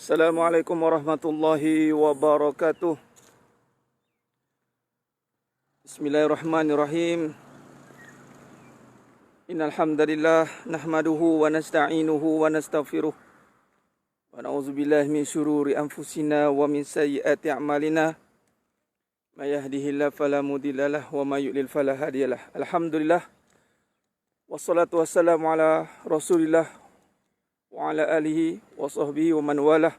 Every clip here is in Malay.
Assalamualaikum warahmatullahi wabarakatuh. Bismillahirrahmanirrahim. Innal hamdalillah nahmaduhu wa nasta'inuhu wa nastaghfiruh. Wa na'udzubillahi min syururi anfusina wa min sayyiati a'malina. May yahdihillahu fala mudhillalah wa may yudlil fala hadiyalah. Alhamdulillah. Wassalatu wassalamu ala Rasulillah wa ala alihi wa sahbihi wa man walah.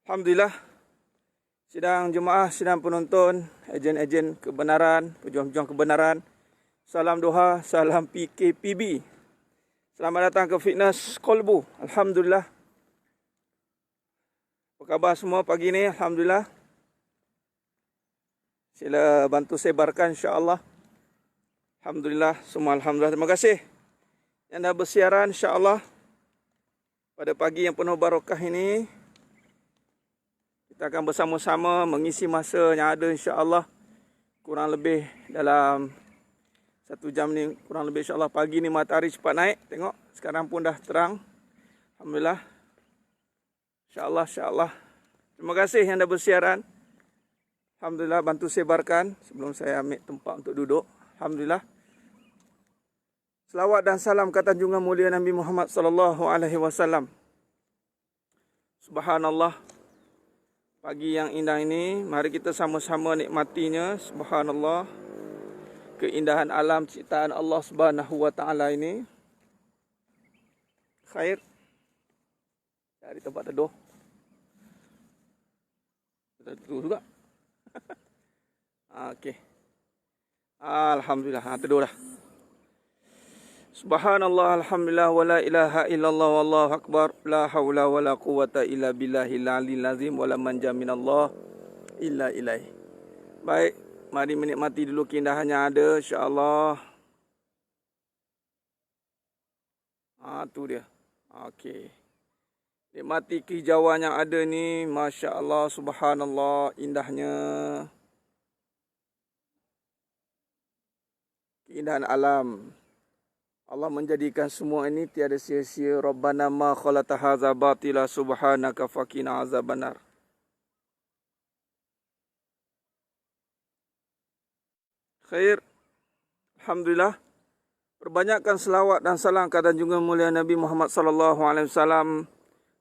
Alhamdulillah, sidang jemaah, sidang penonton, ejen-ejen kebenaran, pejuang-pejuang kebenaran. Salam doha, salam PKPB. Selamat datang ke Fitness Kolbu. Alhamdulillah. Apa khabar semua pagi ni? Alhamdulillah. Sila bantu sebarkan insya-Allah. Alhamdulillah, semua alhamdulillah. Terima kasih yang dah bersiaran insya-Allah. Pada pagi yang penuh barakah ini, kita akan bersama-sama mengisi masa yang ada insya-Allah. Kurang lebih dalam 1 jam ni, kurang lebih insya-Allah. Pagi ni matahari cepat naik. Tengok, sekarang pun dah terang. Alhamdulillah. Insya-Allah, insya-Allah. Terima kasih yang dah bersiaran. Alhamdulillah, bantu sebarkan sebelum saya ambil tempat untuk duduk. Alhamdulillah. Selawat dan salam kata junjungan mulia Nabi Muhammad sallallahu alaihi wasallam. Subhanallah. Pagi yang indah ini, mari kita sama-sama nikmatinya. Subhanallah. Keindahan alam ciptaan Allah Subhanahu wa taala ini. Khair. Cari tempat teduh. Teduh juga. Okey. Alhamdulillah, teduh dah. Subhanallah, alhamdulillah, wa la ilaha illallah, wallahu akbar, la hawla wa la quwata illa billahil aliyil azim, wa la manja minallah illa ilaih. Baik, mari menikmati dulu keindahan yang ada, insya-Allah. Tu dia. Okey. Nikmati kehijauan yang ada ni, masya-Allah, subhanallah, indahnya. Keindahan alam. Allah menjadikan semua ini tiada sia-sia. Rabbana ma khalaqta hadza batila subhanaka faqina azabannar. Khair. Alhamdulillah. Perbanyakkan selawat dan salam kata junjungan mulia Nabi Muhammad sallallahu alaihi wasallam,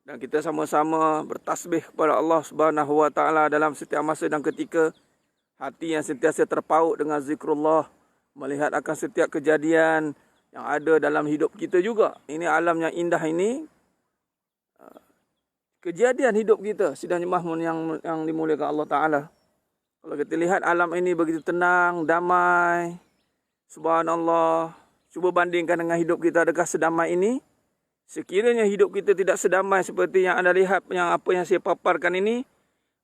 dan kita sama-sama bertasbih kepada Allah Subhanahu wa taala dalam setiap masa dan ketika. Hati yang sentiasa terpaut dengan zikrullah, melihat akan setiap kejadian yang ada dalam hidup kita juga. Ini alam yang indah ini, kejadian hidup kita, sidang jemaah yang dimuliakan Allah Ta'ala. Kalau kita lihat alam ini begitu tenang, damai, subhanallah. Cuba bandingkan dengan hidup kita, adakah sedamai ini? Sekiranya hidup kita tidak sedamai seperti yang anda lihat, yang apa yang saya paparkan ini,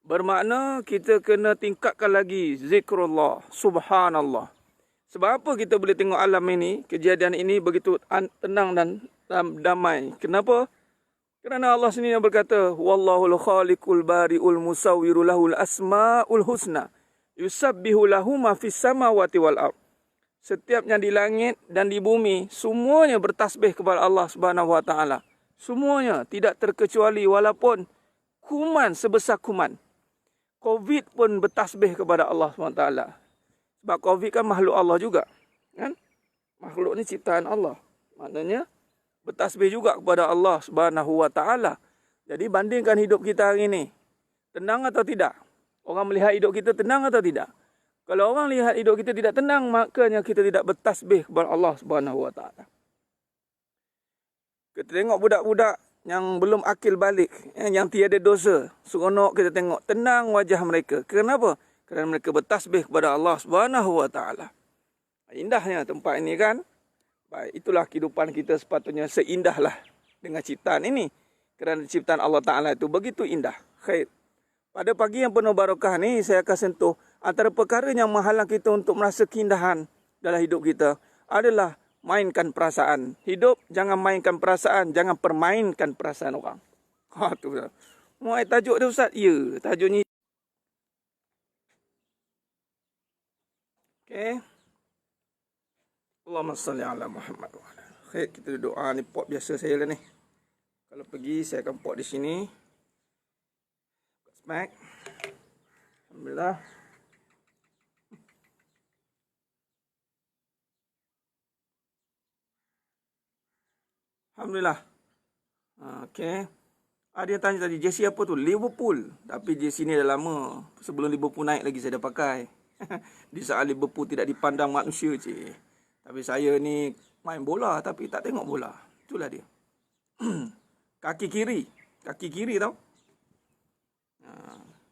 bermakna kita kena tingkatkan lagi zikrullah, subhanallah. Sebab apa kita boleh tengok alam ini, kejadian ini begitu tenang dan damai? Kenapa? Kerana Allah sendiri yang berkata, Wallahul khaliqul bari'ul musawwiru lahul asma'ul husna. Yusabbihu lahu ma fis samawati wal ard. Setiap yang di langit dan di bumi, semuanya bertasbih kepada Allah Subhanahu wa taala. Semuanya, tidak terkecuali, walaupun kuman sebesar kuman. COVID pun bertasbih kepada Allah Subhanahu wa taala. Sebab COVID kan makhluk Allah juga. Kan? Makhluk ni ciptaan Allah. Maknanya bertasbih juga kepada Allah Subhanahu wa taala. Jadi bandingkan hidup kita hari ini. Tenang atau tidak? Orang melihat hidup kita tenang atau tidak? Kalau orang lihat hidup kita tidak tenang, makanya kita tidak bertasbih kepada Allah Subhanahu wa taala. Kita tengok budak-budak yang belum akil balik, yang tiada dosa, seronok kita tengok tenang wajah mereka. Kenapa? Kerana mereka bertasbih kepada Allah Subhanahu wa taala. Indahnya tempat ini kan? Baik, itulah kehidupan kita sepatutnya seindahlah dengan ciptaan ini. Kerana ciptaan Allah Taala itu begitu indah. Khair. Pada pagi yang penuh barakah ni, saya akan sentuh antara perkara yang menghalang kita untuk merasa keindahan dalam hidup kita adalah mainkan perasaan. Hidup jangan mainkan perasaan, jangan permainkan perasaan orang. Tu dah. Mau tajuk dia Ustaz? Ya, tajuknya. Okey. Allahumma salli ala Muhammad wa ala. Khair, kita doa ni pot biasa saya lah ni. Kalau pergi saya akan pot di sini. Baik. Alhamdulillah. Alhamdulillah. Okey. Dia tanya tadi, jersey apa tu? Liverpool. Tapi jersey ni dah lama. Sebelum Liverpool naik lagi saya dah pakai. Di saat Liverpool tidak dipandang manusia, cik. Tapi saya ni main bola tapi tak tengok bola. Itulah dia. Kaki kiri. Kaki kiri tau.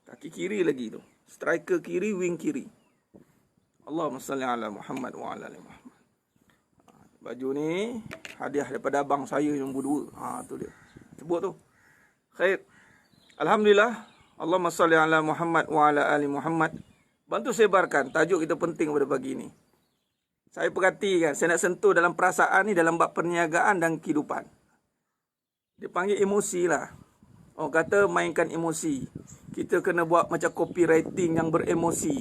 Kaki kiri lagi tu. Striker kiri, wing kiri. Allahumma salli ala Muhammad wa ala ali Muhammad. Baju ni hadiah daripada abang saya nombor 2. Tu dia. Sebut tu. Khair. Alhamdulillah. Allahumma salli ala Muhammad wa ala ali Muhammad. Bantu sebarkan. Tajuk kita penting pada pagi ni. Saya perhatikan. Saya nak sentuh dalam perasaan ni dalam bab perniagaan dan kehidupan. Dia panggil emosi lah. Orang kata mainkan emosi. Kita kena buat macam copywriting yang beremosi.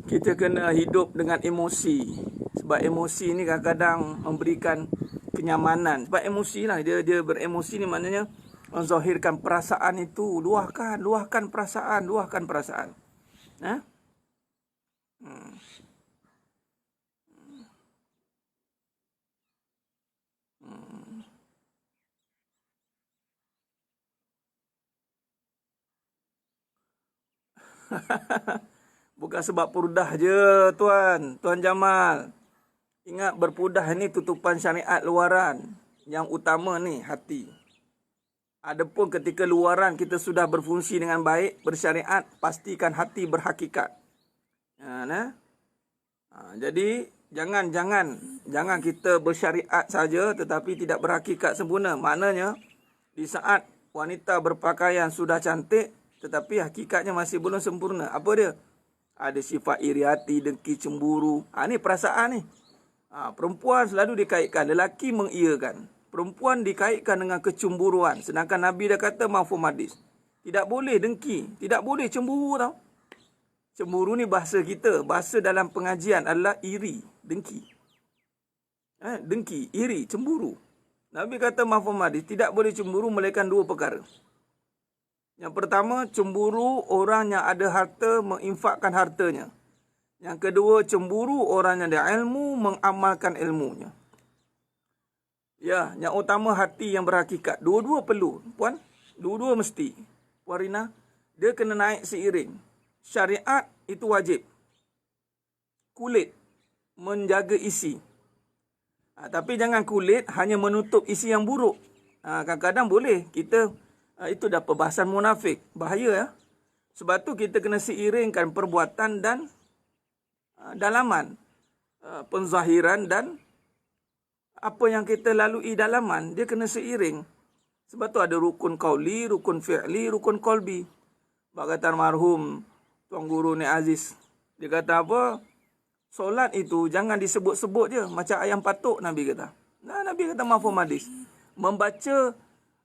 Kita kena hidup dengan emosi. Sebab emosi ni kadang-kadang memberikan kenyamanan. Sebab emosi lah. Dia beremosi ni maknanya menzahirkan perasaan itu. Luahkan perasaan. Ha? Bukan sebab purdah je, Tuan Jamal. Ingat, berpudah ni tutupan syariat luaran. Yang utama ni hati. Adapun ketika luaran kita sudah berfungsi dengan baik, bersyariat, pastikan hati berhakikat. Jadi jangan kita bersyariat saja tetapi tidak berhakikat sempurna. Maknanya di saat wanita berpakaian sudah cantik tetapi hakikatnya masih belum sempurna. Apa dia? Ada sifat iri hati, dengki, cemburu. Ni perasaan ni. Perempuan selalu dikaitkan, lelaki mengiyakan. Perempuan dikaitkan dengan kecemburuan. Sedangkan Nabi dah kata mafhum hadis. Tidak boleh dengki, tidak boleh cemburu tau. Cemburu ni bahasa kita. Bahasa dalam pengajian adalah iri, dengki. Dengki, iri, cemburu. Nabi kata mafhum hadis, tidak boleh cemburu melainkan 2 perkara. Yang pertama, cemburu orang yang ada harta menginfakkan hartanya. Yang kedua, cemburu orang yang ada ilmu mengamalkan ilmunya. Ya, yang utama hati yang berhakikat. Dua-dua perlu, puan. Dua-dua mesti. Puan Rina, dia kena naik seiring. Syariat itu wajib. Kulit menjaga isi. Tapi jangan kulit hanya menutup isi yang buruk. Kadang-kadang boleh kita itu dah perbahasan munafik. Bahaya ya. Sebab tu kita kena seiringkan perbuatan dan dalaman. Penzahiran dan apa yang kita lalui dalaman, dia kena seiring. Sebab tu ada rukun qauli, rukun fi'li, rukun qalbi. Bak kata marhum Tuan Guru Nek Aziz. Dia kata apa? Solat itu jangan disebut-sebut je. Macam ayam patuk, Nabi kata. Nabi kata mafhum hadis. Membaca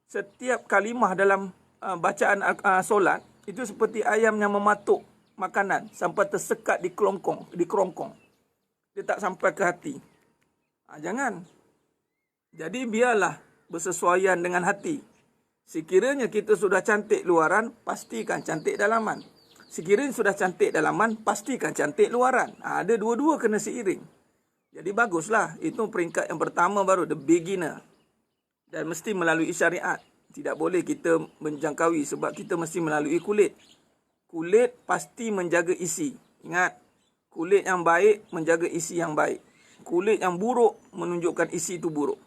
setiap kalimah dalam bacaan solat, itu seperti ayam yang mematuk makanan sampai tersekat di kerongkong. Dia tak sampai ke hati. Jangan. Jadi biarlah bersesuaian dengan hati. Sekiranya kita sudah cantik luaran, pastikan cantik dalaman. Sekiranya sudah cantik dalaman, pastikan cantik luaran. Ada dua-dua kena seiring. Jadi baguslah. Itu peringkat yang pertama baru, the beginner. Dan mesti melalui syariat. Tidak boleh kita menjangkaui sebab kita mesti melalui kulit. Kulit pasti menjaga isi. Ingat, kulit yang baik menjaga isi yang baik. Kulit yang buruk menunjukkan isi itu buruk.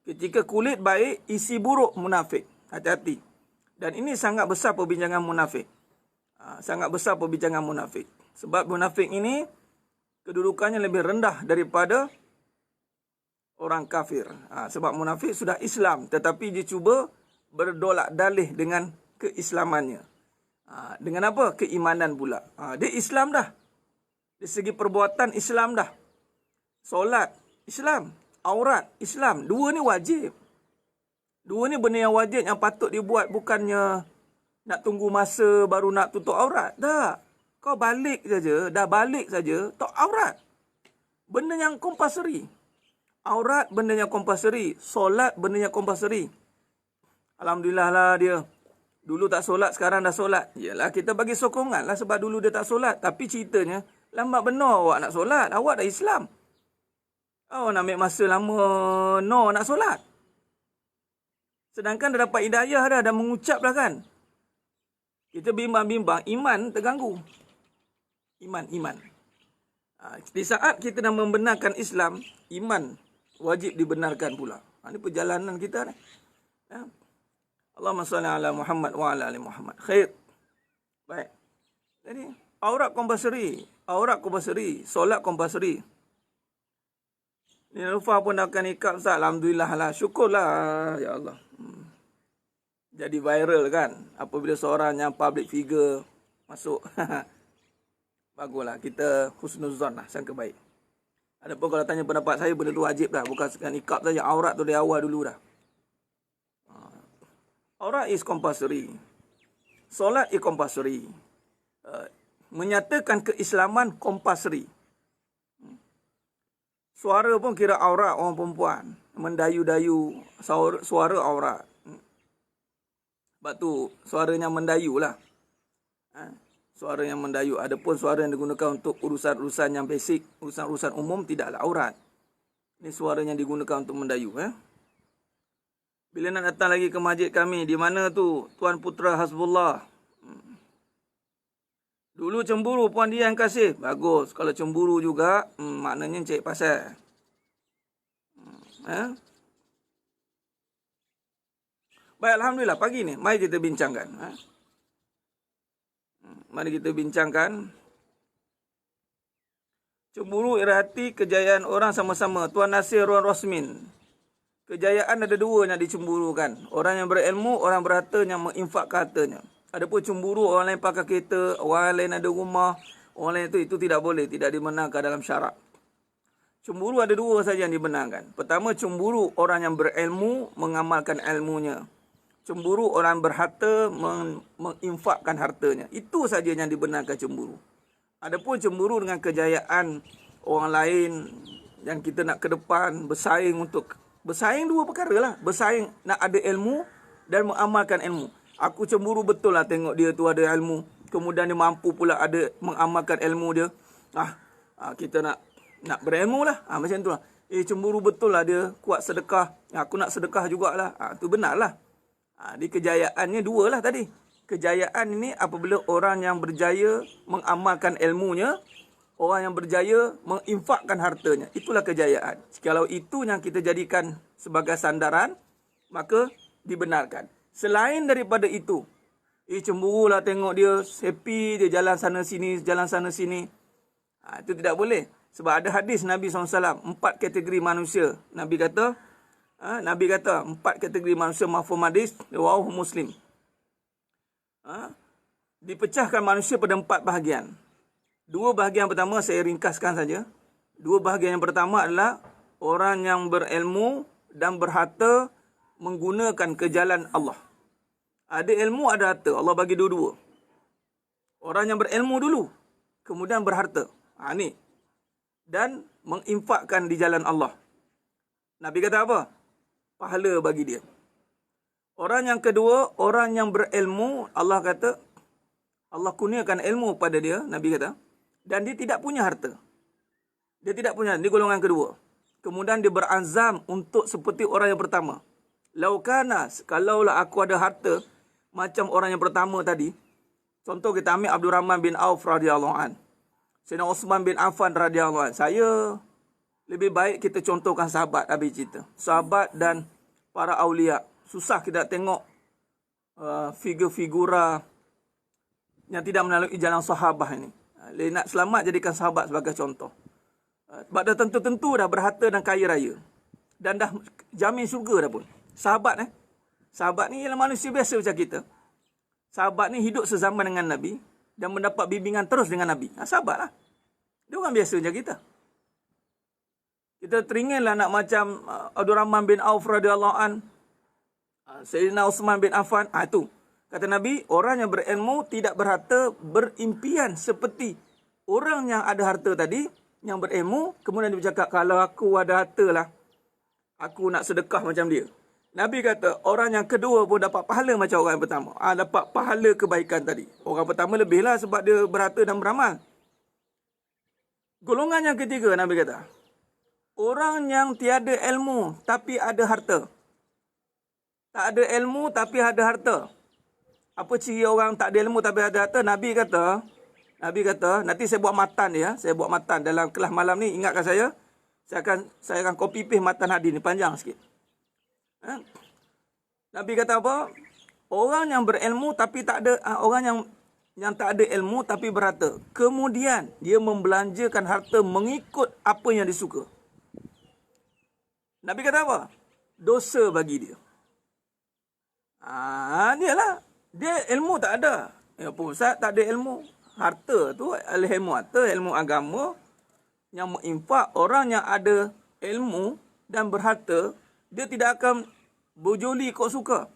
Ketika kulit baik, isi buruk, munafik. Hati-hati. Dan ini sangat besar perbincangan munafik. Sangat besar perbincangan munafik. Sebab munafik ini kedudukannya lebih rendah daripada orang kafir. Sebab munafik sudah Islam tetapi dia cuba berdolak dalih dengan keislamannya. Dengan apa? Keimanan pula. Dia Islam dah. Dari segi perbuatan Islam dah. Solat Islam, aurat Islam. Dua ni wajib. Dua ni benda yang wajib yang patut dibuat, bukannya nak tunggu masa baru nak tutup aurat. Tak. Kau balik saja, dah balik saja, tak aurat. Benda yang compulsory. Aurat benda yang compulsory, solat benda yang compulsory. Alhamdulillah lah dia Dulu tak solat, sekarang dah solat. Yalah, kita bagi sokongan lah sebab dulu dia tak solat. Tapi ceritanya, lambat benar awak nak solat. Awak dah Islam. Awak nak ambil masa lama nak solat. Sedangkan dah dapat hidayah dah mengucap dah kan. Kita bimbang-bimbang, iman terganggu. Iman. Di saat kita dah membenarkan Islam, iman wajib dibenarkan pula. Ini perjalanan kita ni. Ya. Allahumma salli ala Muhammad wa ala ali Muhammad. Khair. Baik. Jadi, aurat compulsory, solat compulsory. Ni Rufa pun dah akan nikah Ustaz. Alhamdulillah lah. Syukurlah. Ya Allah. Jadi viral kan. Apabila seorang yang public figure masuk. Baguslah. Kita husnuzon lah. Sangka baik. Adapun kalau tanya pendapat saya, benda tu wajib dah. Bukan sekedar nikah saja. Aurat tu dari awal dulu dah. Aurat is compulsory. Solat is compulsory. Menyatakan keislaman compulsory. Suara pun kira aurat orang perempuan. Mendayu-dayu suara aurat. Sebab tu suaranya mendayu lah. Suara yang mendayu. Adapun suara yang digunakan untuk urusan-urusan yang basic, urusan-urusan umum tidaklah aurat. Ini suara yang digunakan untuk mendayu. Bila nak datang lagi ke masjid kami, di mana tu Tuan Putra Hasbullah? Dulu cemburu puan dia yang kasih. Bagus. Kalau cemburu juga, maknanya cek pasal. Baik, Alhamdulillah. Pagi ni, mari kita bincangkan. Mari kita bincangkan. Cemburu irhati kejayaan orang sama-sama. Tuan Nasir Ruan Rosmin. Kejayaan ada dua yang dicemburukan. Orang yang berilmu, orang berharta yang menginfakkan hartanya. Adapun cemburu orang lain pakai kereta, orang lain ada rumah, orang lain itu tidak boleh, tidak dibenarkan dalam syarak. Cemburu ada dua saja yang dibenarkan. Pertama, cemburu orang yang berilmu mengamalkan ilmunya. Cemburu orang berharta menginfakkan hartanya. Itu saja yang dibenarkan cemburu. Adapun cemburu dengan kejayaan orang lain yang kita nak ke depan, bersaing dua perkara lah. Bersaing nak ada ilmu dan mengamalkan ilmu. Aku cemburu betul lah tengok dia tu ada ilmu. Kemudian dia mampu pula ada mengamalkan ilmu dia. Kita nak berilmu lah. Macam tu lah. Cemburu betul lah dia kuat sedekah. Aku nak sedekah jugalah. Tu benar lah. Di kejayaannya dua lah tadi. Kejayaan ini apabila orang yang berjaya mengamalkan ilmunya. Orang yang berjaya menginfakkan hartanya. Itulah kejayaan. Kalau itu yang kita jadikan sebagai sandaran, maka dibenarkan. Selain daripada itu, cemburu lah tengok dia happy, dia jalan sana sini. Itu tidak boleh. Sebab ada hadis Nabi SAW, 4 kategori manusia. Nabi kata 4 kategori manusia, mafhum hadis, riwayat Muslim. Dipecahkan manusia pada 4 bahagian. 2 bahagian pertama saya ringkaskan saja. 2 bahagian yang pertama adalah orang yang berilmu dan berharta menggunakan ke jalan Allah. Ada ilmu, ada harta. Allah bagi dua-dua. Orang yang berilmu dulu, kemudian berharta. Ni. Dan menginfakkan di jalan Allah. Nabi kata apa? Pahala bagi dia. Orang yang kedua, orang yang berilmu, Allah kata, Allah kurniakan ilmu pada dia, Nabi kata, dan dia tidak punya harta. Dia tidak punya, ini golongan kedua. Kemudian dia berazam untuk seperti orang yang pertama. Laukana, kalaulah aku ada harta, macam orang yang pertama tadi. Contoh kita ambil Abdul Rahman bin Auf radhiyallahu an. Sayyidina Osman bin Affan radhiyallahu an. Saya lebih baik kita contohkan sahabat, habis cerita. Sahabat dan para awliya. Susah kita tengok figur-figura yang tidak melalui jalan sahabah ini. Nak selamat, jadikan sahabat sebagai contoh. Sebab dah tentu-tentu dah berharta dan kaya raya. Dan dah jamin syurga dah pun. Sahabat ni ialah manusia biasa macam kita. Sahabat ni hidup sezaman dengan Nabi dan mendapat bimbingan terus dengan Nabi. Sahabat lah. Dia orang biasa macam kita. Kita teringinlah nak macam Abdul Rahman bin Auf radhiyallahu an, Sayyidina Osman bin Affan. Itu. Kata Nabi, orang yang berilmu tidak berharta berimpian seperti orang yang ada harta tadi, yang berilmu, kemudian dia bercakap, kalau aku ada harta lah, aku nak sedekah macam dia. Nabi kata orang yang kedua pun dapat pahala macam orang yang pertama. Dapat pahala kebaikan tadi. Orang pertama lebih lah sebab dia berharta dan beramal. Golongan yang ketiga Nabi kata, orang yang tiada ilmu tapi ada harta. Tak ada ilmu tapi ada harta. Apa ciri orang tak ada ilmu tapi ada harta? Nabi kata, nanti saya buat matan dia, saya buat matan dalam kelas malam ni, ingatkan saya. Saya akan copy paste matan hadis ni, panjang sikit. Nabi kata apa? Orang yang berilmu tapi tak ada, orang yang tak ada ilmu tapi berharta. Kemudian dia membelanjakan harta mengikut apa yang disuka. Nabi kata apa? Dosa bagi dia. Dia lah. Dia ilmu tak ada. Ya pun Ustaz, tak ada ilmu. Harta tu, ilmu harta, ilmu agama. Yang menginfak, orang yang ada ilmu dan berharta, dia tidak akan berjoli kok suka.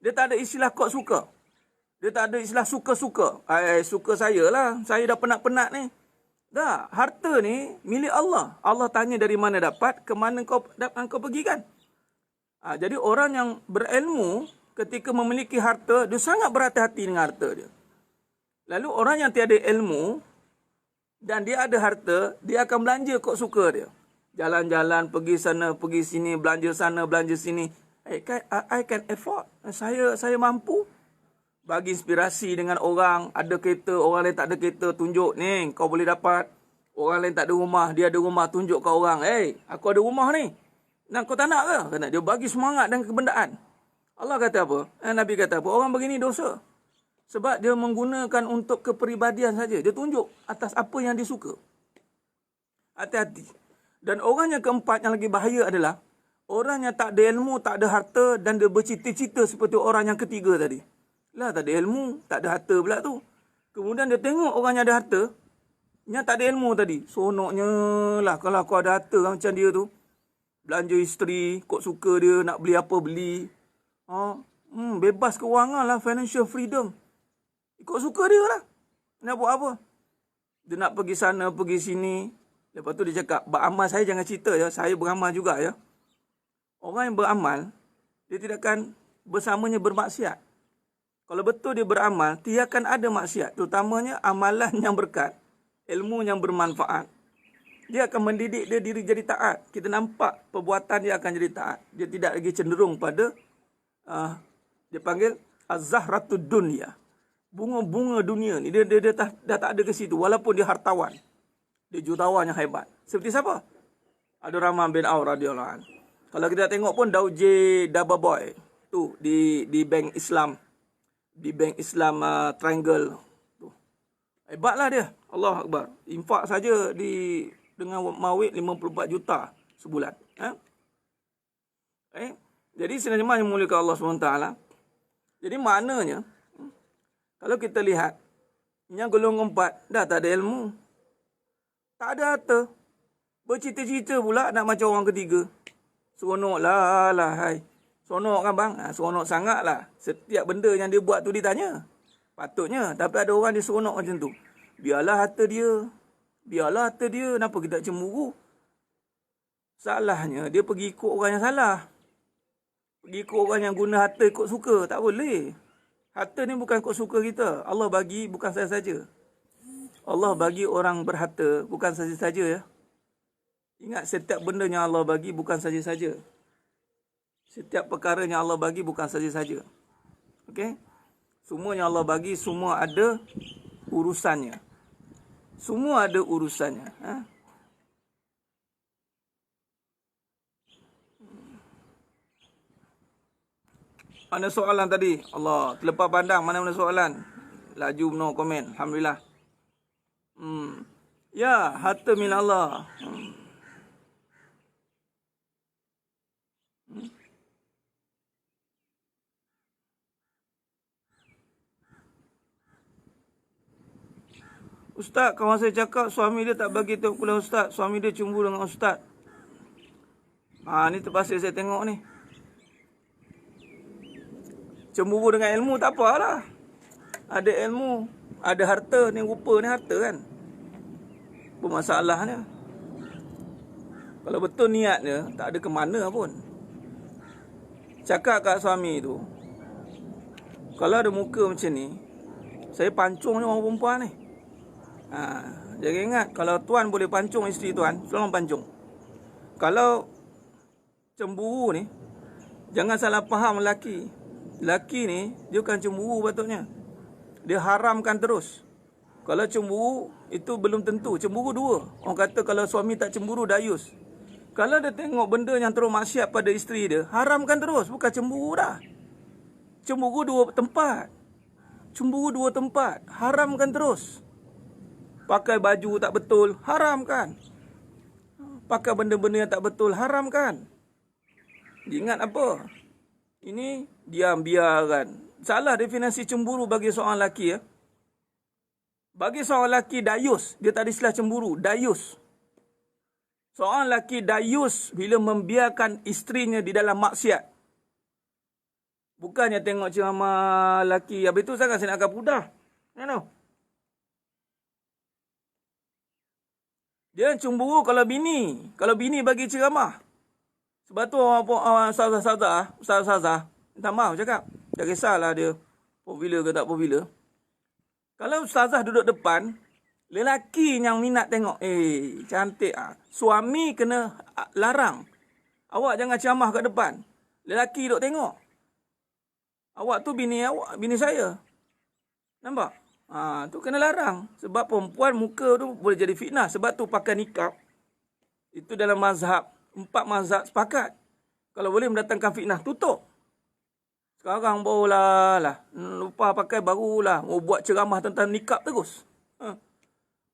Dia tak ada istilah kok suka. Dia tak ada istilah suka-suka. Suka saya lah. Saya dah penat-penat ni. Dah, harta ni milik Allah. Allah tanya dari mana dapat, ke mana kau pergi kan? Jadi orang yang berilmu ketika memiliki harta, dia sangat berhati-hati dengan harta dia. Lalu orang yang tiada ilmu dan dia ada harta, dia akan belanja kok suka dia. Jalan-jalan, pergi sana, pergi sini, belanja sana, belanja sini. I can afford. Saya mampu. Bagi inspirasi dengan orang, ada kereta, orang lain tak ada kereta, tunjuk ni, kau boleh dapat. Orang lain tak ada rumah, dia ada rumah, tunjuk ke orang. Aku ada rumah ni. Nak kau tak nak ke? Kena dia bagi semangat dan kebendaan. Allah kata apa? Nabi kata apa? Orang begini dosa. Sebab dia menggunakan untuk kepribadian saja. Dia tunjuk atas apa yang dia suka. Hati-hati. Dan orang yang keempat yang lagi bahaya adalah orang yang tak ada ilmu, tak ada harta dan dia bercita-cita seperti orang yang ketiga tadi. Lah tak ada ilmu, tak ada harta pula tu. Kemudian dia tengok orang yang ada harta, yang tak ada ilmu tadi. Sonoknya lah kalau kau ada harta macam dia tu. Belanja isteri, kok suka dia, nak beli apa beli. Bebas kewangan lah, financial freedom. Ikut suka dia lah. Nak buat apa? Dia nak pergi sana, pergi sini. Lepas tu dia cakap, beramal saya jangan cerita ya. Saya beramal juga ya. Orang yang beramal, dia tidak akan bersamanya bermaksiat. Kalau betul dia beramal, dia akan ada maksiat. Terutamanya amalan yang berkat, ilmu yang bermanfaat. Dia akan mendidik dia diri jadi taat. Kita nampak perbuatan dia akan jadi taat. Dia tidak lagi cenderung pada, dia panggil az-zahratud dunya. Bunga-bunga dunia ni, dia dah tak ada ke situ. Walaupun dia hartawan. Dia jutawan yang hebat. Seperti siapa? Ada Rahman bin Auf radhiyallahu anhu. Kalau kita tengok pun Daud J. Dababoy. Tu, di Bank Islam. Di Bank Islam Triangle. Tu. Hebatlah dia. Allah Akbar. Infak saja dengan mawid 54 juta sebulan. Jadi sebenarnya yang mulia Allah SWT. Jadi maknanya, kalau kita lihat, yang golongan 4 dah tak ada ilmu. Tak ada harta. Bercita-cita pula nak macam orang ketiga. Seronok lah hai. Seronok kan bang? Seronok sangat lah. Setiap benda yang dia buat tu ditanya. Patutnya. Tapi ada orang dia seronok macam tu. Biarlah harta dia. Biarlah harta dia. Kenapa kita cemburu? Salahnya dia pergi ikut orang yang salah. Pergi ikut orang yang guna harta ikut suka. Tak boleh. Harta ni bukan ikut suka kita. Allah bagi bukan saja-saja. Allah bagi orang berharta bukan saja-saja ya. Ingat setiap benda yang Allah bagi bukan saja-saja. Setiap perkara yang Allah bagi bukan saja-saja. Okey? Semua yang Allah bagi semua ada urusannya. Semua ada urusannya. Mana soalan tadi? Allah, terlepas pandang mana-mana soalan. Laju no komen. Alhamdulillah. Ya, harta milik Allah. Ustaz, kawan saya cakap suami dia tak bagi tengok kuliah Ustaz. Suami dia cemburu dengan Ustaz. Ni terpaksa saya tengok ni. Cemburu dengan ilmu tak apalah. Ada ilmu, ada harta, ni rupa ni harta kan. Bermasalahnya. Kalau betul niatnya, tak ada ke mana pun. cakap kat suami tu, kalau ada muka macam ni, saya pancung ni orang perempuan ni. Jadi ingat, kalau tuan boleh pancung isteri tuan, tolong pancung. Kalau cemburu ni, jangan salah faham lelaki. Lelaki ni, dia bukan cemburu patutnya. Dia haramkan terus. Kalau cemburu, itu belum tentu. Cemburu dua. Orang kata kalau suami tak cemburu, dayus. Kalau dia tengok benda yang terus maksiat pada isteri dia, haramkan terus. Bukan cemburu dah. Cemburu dua tempat. Cemburu dua tempat. Haramkan terus. Pakai baju tak betul, haramkan. Pakai benda-benda yang tak betul, haramkan. Ingat apa? Ini diam biarkan. Salah definisi cemburu bagi seorang lelaki ya. Bagi seorang lelaki dayus, dia tak ada istilah cemburu, dayus. Seorang lelaki dayus bila membiarkan isterinya di dalam maksiat. Bukannya tengok ceramah lelaki, habis tu sangat saya nak akan pudah. Dia cemburu kalau bini bagi ceramah. Sebab tu orang ustaz-ustazah, minta maaf cakap. Tak kisahlah dia popular ke tak popular. Kalau ustazah duduk depan, lelaki yang minat tengok, cantik ah. Suami kena larang. Awak jangan ceramah kat depan. Lelaki duduk tengok. Awak tu bini saya. Nampak? Tu kena larang. Sebab perempuan muka tu boleh jadi fitnah. Sebab tu pakai nikab. Itu dalam mazhab. 4 mazhab sepakat. Kalau boleh mendatangkan fitnah, tutup. Sekarang barulah lupa pakai barulah. Buat ceramah tentang nikab terus.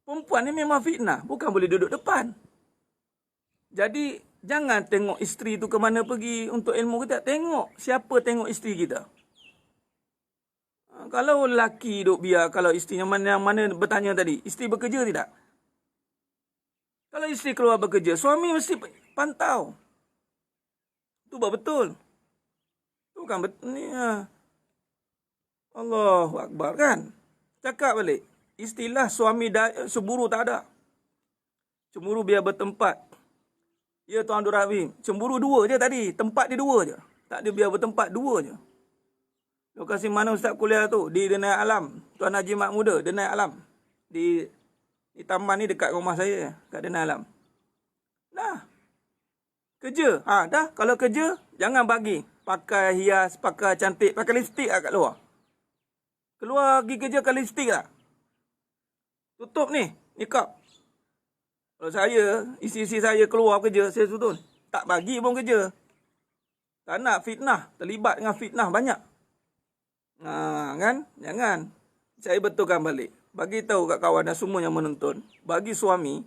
Perempuan ni memang fitnah. Bukan boleh duduk depan. Jadi, jangan tengok isteri tu ke mana pergi untuk ilmu kita. Tengok siapa tengok isteri kita. Kalau lelaki duk biar, kalau isteri yang mana bertanya tadi, isteri bekerja tidak? Kalau isteri keluar bekerja, suami mesti pantau. Itu betul. Itu bukan betul ni. Allahu Akbar kan? Cakap balik. Istilah suami cemburu tak ada. Cemburu biar bertempat. Ya Tuan Abdul Rahim, cemburu 2 je tadi. Tempat dia 2 je. Tak ada biar bertempat 2 je. Lokasi mana Ustaz kuliah tu? Di Denai Alam. Tuan Haji Mak Muda, Denai Alam. Di taman ni dekat rumah saya. Kat Denai Alam. Dah. Kerja. Dah. Kalau kerja, jangan bagi. Pakai hias, pakai cantik, pakai lipstick lah kat luar. Keluar pergi kerja pakai lipstick lah. Tutup ni, nikab. Kalau saya, isi-isi saya keluar kerja, saya tutup. Tak bagi pun kerja. Tak nak fitnah. Terlibat dengan fitnah banyak. Kan? Jangan. Saya betulkan balik. Bagi tahu kat kawan dan semua yang menonton. Bagi suami,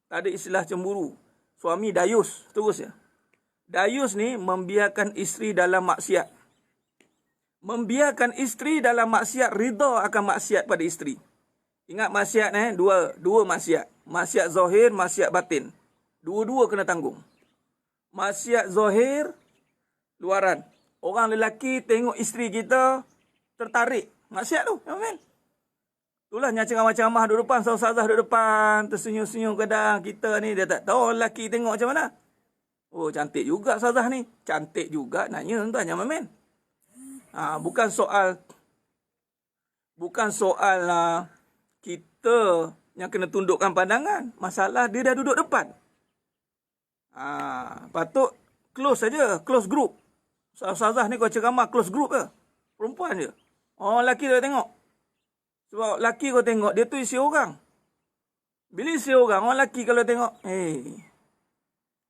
tak ada istilah cemburu. Suami dayus. Terus ya. Dayus ni membiarkan isteri dalam maksiat. Membiarkan isteri dalam maksiat, ridha akan maksiat pada isteri. Ingat maksiat dua maksiat. Maksiat zahir, maksiat batin. Dua-dua kena tanggung. Maksiat zahir, luaran. Orang lelaki tengok isteri kita, tertarik. Maksiat tu. Amin. Itulah yang ceramah-ceramah duduk depan, ustazah duduk depan, tersenyum-senyum kadang. Kita ni dia tak tahu lelaki tengok macam mana. Oh, cantik juga ustazah ni. Cantik juga. Nanya tuan, jangan main. Bukan soal kita yang kena tundukkan pandangan. Masalah dia dah duduk depan. Patut close saja, close group. Ustazah ni kau ceramah close group ke? Perempuan je. Lelaki dia tengok. Sebab lelaki kau tengok, dia tu isi orang. Bila isi orang, orang lelaki kalau tengok,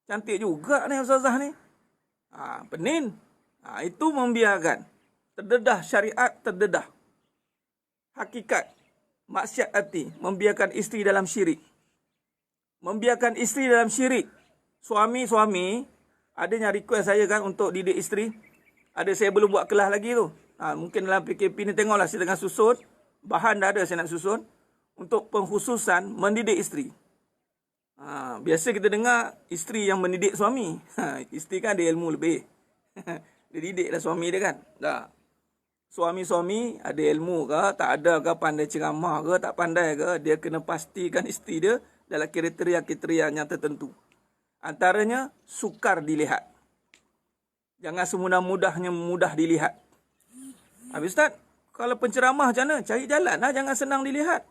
cantik juga ni ustazah ni. Penin. Itu membiarkan. Terdedah syariat, terdedah. Hakikat. Maksiat hati. Membiarkan isteri dalam syirik. Membiarkan isteri dalam syirik. Suami-suami, ada yang request saya kan untuk didik isteri. Ada saya belum buat kelas lagi tu. Mungkin dalam PKP ni tengoklah saya tengah susun. Bahan dah ada saya nak susun. Untuk pengkhususan mendidik isteri. Biasa kita dengar isteri yang mendidik suami. Isteri kan ada ilmu lebih. Dia didiklah suami dia kan. Suami-suami ada ilmu ke, tak ada ke, pandai ceramah ke, tak pandai ke, dia kena pastikan isteri dia dalam kriteria-kriteria yang tertentu. Antaranya, sukar dilihat. Jangan semudah-mudahnya mudah dilihat. Habis Ustaz, kalau penceramah macam mana? Cari jalan lah, jangan senang dilihat.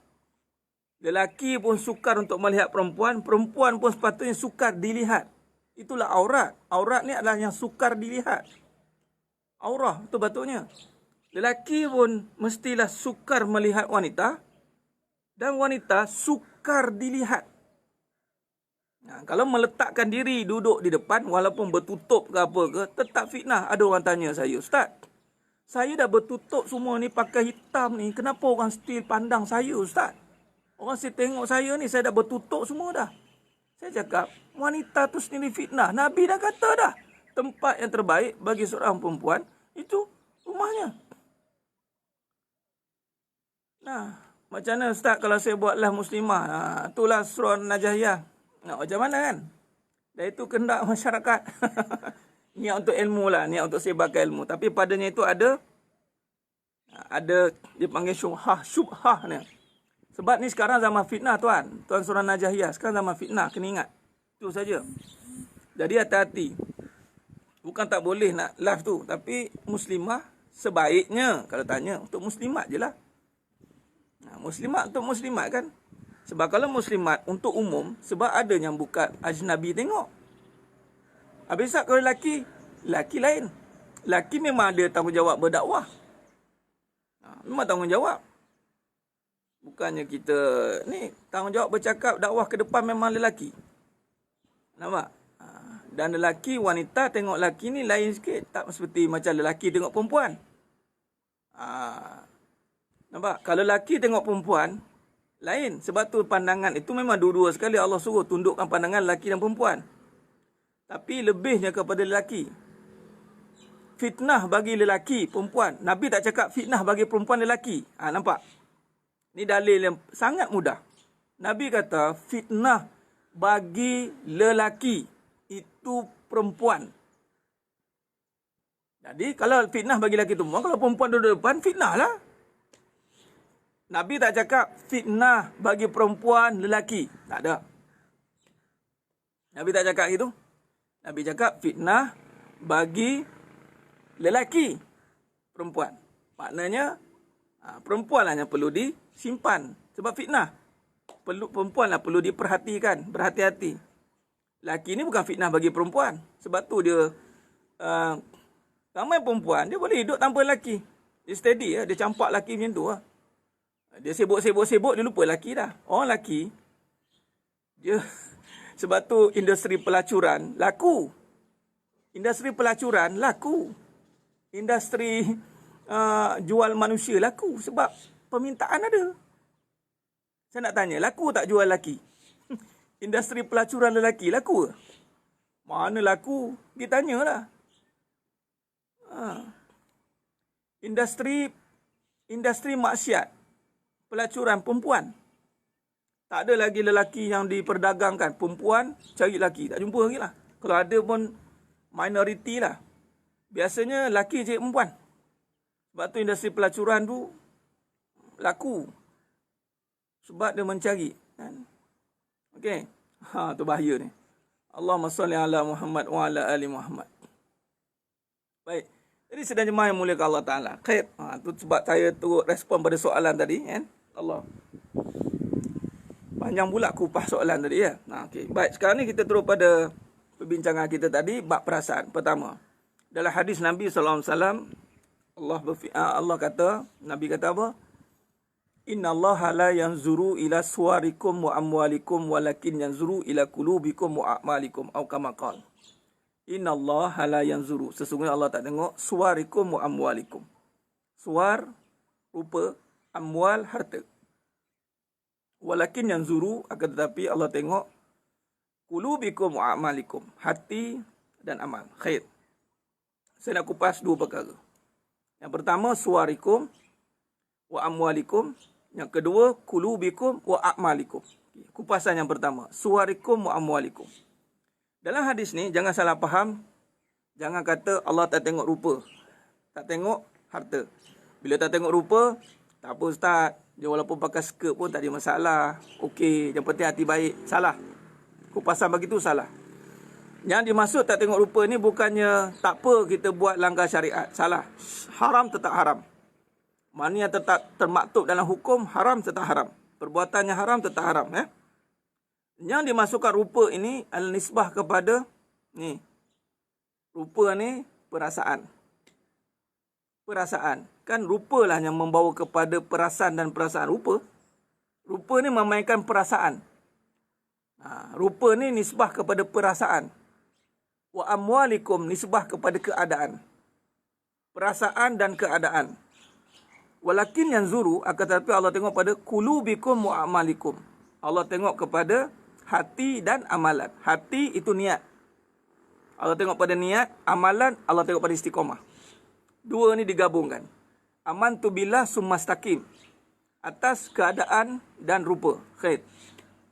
Lelaki pun sukar untuk melihat perempuan, perempuan pun sepatutnya sukar dilihat. Itulah aurat. Aurat ni adalah yang sukar dilihat. Aurah itu patutnya. Lelaki pun mestilah sukar melihat wanita dan wanita sukar dilihat. Nah, kalau meletakkan diri duduk di depan walaupun bertutup ke apa ke, tetap fitnah. Ada orang tanya saya, Ustaz, saya dah bertutup semua ni pakai hitam ni, kenapa orang still pandang saya, Ustaz? Orang saya tengok saya ni, saya dah bertutup semua dah. Saya cakap, wanita tu sendiri fitnah. Nabi dah kata dah, tempat yang terbaik bagi seorang perempuan itu rumahnya. Nah, macam mana Ustaz kalau saya buatlah muslimah? Itulah surah Najahiyah. Nah, macam mana kan? Dan itu kehendak masyarakat. Niat untuk ilmu lah, niat untuk sebarkan ilmu. Tapi padanya itu ada dia panggil syubhah ni. Sebab ni sekarang zaman fitnah tuan surah Najahiyah. Sekarang zaman fitnah, kena ingat. Itu saja. Jadi hati-hati. Bukan tak boleh nak live tu, tapi muslimah sebaiknya kalau tanya untuk muslimat je lah. Muslimat untuk muslimat kan. Sebab kalau muslimat untuk umum, sebab ada yang bukan ajnabi tengok. Habis kalau lelaki lain. Lelaki memang ada tanggungjawab berdakwah. Memang tanggungjawab. Bukannya kita ni tanggungjawab bercakap dakwah ke depan memang lelaki. Nampak? Dan lelaki, wanita tengok lelaki ni lain sikit. Tak seperti macam lelaki tengok perempuan. Nampak? Kalau lelaki tengok perempuan, lain. Sebab tu pandangan itu memang dua-dua sekali Allah suruh tundukkan pandangan lelaki dan perempuan. Tapi lebihnya kepada lelaki. Fitnah bagi lelaki, perempuan. Nabi tak cakap fitnah bagi perempuan lelaki. Nampak? Ini dalil yang sangat mudah. Nabi kata fitnah bagi lelaki itu perempuan. Jadi kalau fitnah bagi lelaki itu perempuan, kalau perempuan duduk depan, fitnah lah. Nabi tak cakap fitnah bagi perempuan lelaki. Tak ada. Nabi tak cakap gitu. Nabi cakap fitnah bagi lelaki perempuan. Maknanya perempuan lah yang perlu disimpan. Sebab fitnah. Perempuan lah perlu diperhatikan. Berhati-hati. Lelaki ni bukan fitnah bagi perempuan. Sebab tu dia ramai perempuan dia boleh hidup tanpa lelaki. Dia steady dia campak lelaki macam tu lah. Dia sibuk-sibuk, dia lupa lelaki dah. Orang lelaki, dia sebab tu industri pelacuran laku. Industri pelacuran laku. Industri jual manusia laku. Sebab permintaan ada. Saya nak tanya, laku tak jual lelaki? Industri pelacuran lelaki laku ke? Mana laku? Dia tanyalah. Industri maksiat. Pelacuran perempuan. Tak ada lagi lelaki yang diperdagangkan. Perempuan cari lelaki. Tak jumpa lagi lah. Kalau ada pun minoriti lah. Biasanya lelaki cari perempuan. Sebab tu industri pelacuran tu laku. Sebab dia mencari. Okey. Tu bahaya ni. Allahumma salli ala Muhammad wa ala ali Muhammad. Baik. Jadi sedang jemaah yang mulia Allah Ta'ala. Khair. Tu sebab saya turut respon pada soalan tadi. Allah. Panjang pula kupas soalan tadi ya. Okay. Baik, sekarang ni kita terus pada perbincangan kita tadi. Bab perasaan. Pertama. Dalam hadis Nabi SAW. Allah kata. Nabi kata apa? Inna Allah la yanzuru ila suwarikum wa amwalikum. Walakin yanzuru ila kulubikum wa a'malikum. Atau kama qala. Inna Allah la yanzuru. Sesungguhnya Allah tak tengok suwarikum wa amwalikum. Suwar, rupa, amwal, harta. Walakin yanzuru, akan tetapi Allah tengok kulubikum wa a'malikum. Hati dan amal. Khair. Saya nak kupas dua perkara. Yang pertama, suwarikum wa amwalikum. Yang kedua, kulubikum wa a'malikum. Kupasan yang pertama. Suwarikum wa amwalikum. Dalam hadis ni, jangan salah faham. Jangan kata Allah tak tengok rupa. Tak tengok harta. Bila tak tengok rupa, tak apa Ustaz. Dia walaupun pakai skirt pun tak ada masalah. Okey, yang penting hati baik. Salah. Kupasan begitu salah. Yang dimaksud tak tengok rupa ni bukannya tak apa kita buat langgar syariat. Salah. Haram tetap haram. Mana yang tetap termaktub dalam hukum, haram tetap haram. Perbuatannya haram tetap haram. Yang dimasukkan rupa ini adalah nisbah kepada ni. Rupa ni perasaan. Perasaan. Kan rupa lah yang membawa kepada perasaan dan perasaan. Rupa ni memainkan perasaan. Rupa ni nisbah kepada perasaan. Wa amwalikum nisbah kepada keadaan. Perasaan dan keadaan. Walakin yang zuru, akan tetapi Allah tengok pada qulubikum wa amalikum. Allah tengok kepada hati dan amalan. Hati itu niat. Allah tengok pada niat, amalan Allah tengok pada istiqamah. Dua ni digabungkan. Amantu billah summastaqim. Atas keadaan dan rupa. Khair.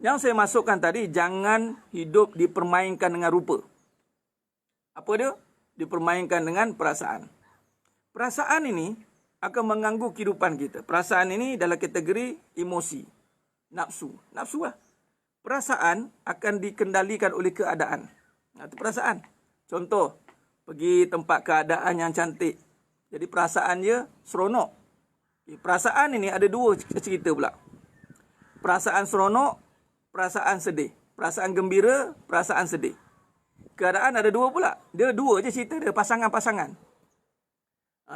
Yang saya masukkan tadi, jangan hidup dipermainkan dengan rupa. Apa dia? Dipermainkan dengan perasaan. Perasaan ini akan mengganggu kehidupan kita. Perasaan ini dalam kategori emosi. Nafsu. Nafsu lah. Perasaan akan dikendalikan oleh keadaan. Itu perasaan. Contoh, pergi tempat keadaan yang cantik. Jadi perasaan dia seronok. Perasaan ini ada dua cerita pula. Perasaan seronok, perasaan sedih. Perasaan gembira, perasaan sedih. Keadaan ada dua pula. Dia dua je cerita dia, pasangan-pasangan.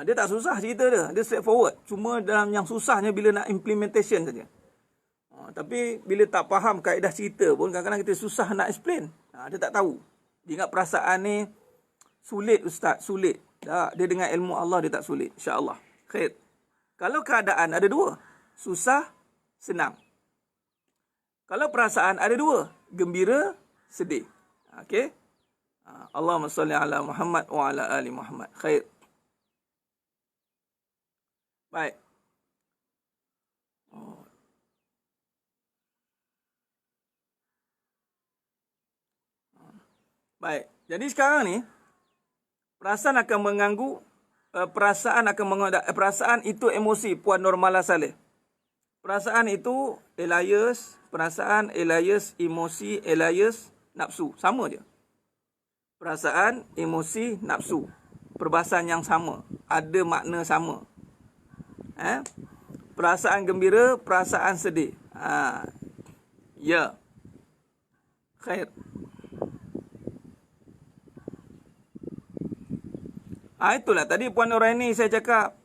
Dia tak susah cerita dia. Dia straightforward. Cuma dalam yang susahnya bila nak implementation saja. Tapi bila tak faham kaedah cerita pun, kadang-kadang kita susah nak explain. Dia tak tahu. Dia ingat perasaan ni sulit ustaz, sulit. Tak, dia dengan ilmu Allah dia tak sulit. InsyaAllah. Khair. Kalau keadaan ada dua, susah, senang. Kalau perasaan ada dua, gembira, sedih. Okey? Allahumma salli ala Muhammad wa ala ali Muhammad. Khair. Baik. Baik. Jadi sekarang ni, perasaan akan mengganggu, perasaan itu emosi, Puan Normala Saleh. Perasaan itu alias, perasaan alias emosi alias nafsu. Sama je. Perasaan, emosi, nafsu. Perbahasan yang sama. Ada makna sama. Perasaan gembira, perasaan sedih. Ya. Khair. Itulah tadi Puan Nuraini saya cakap.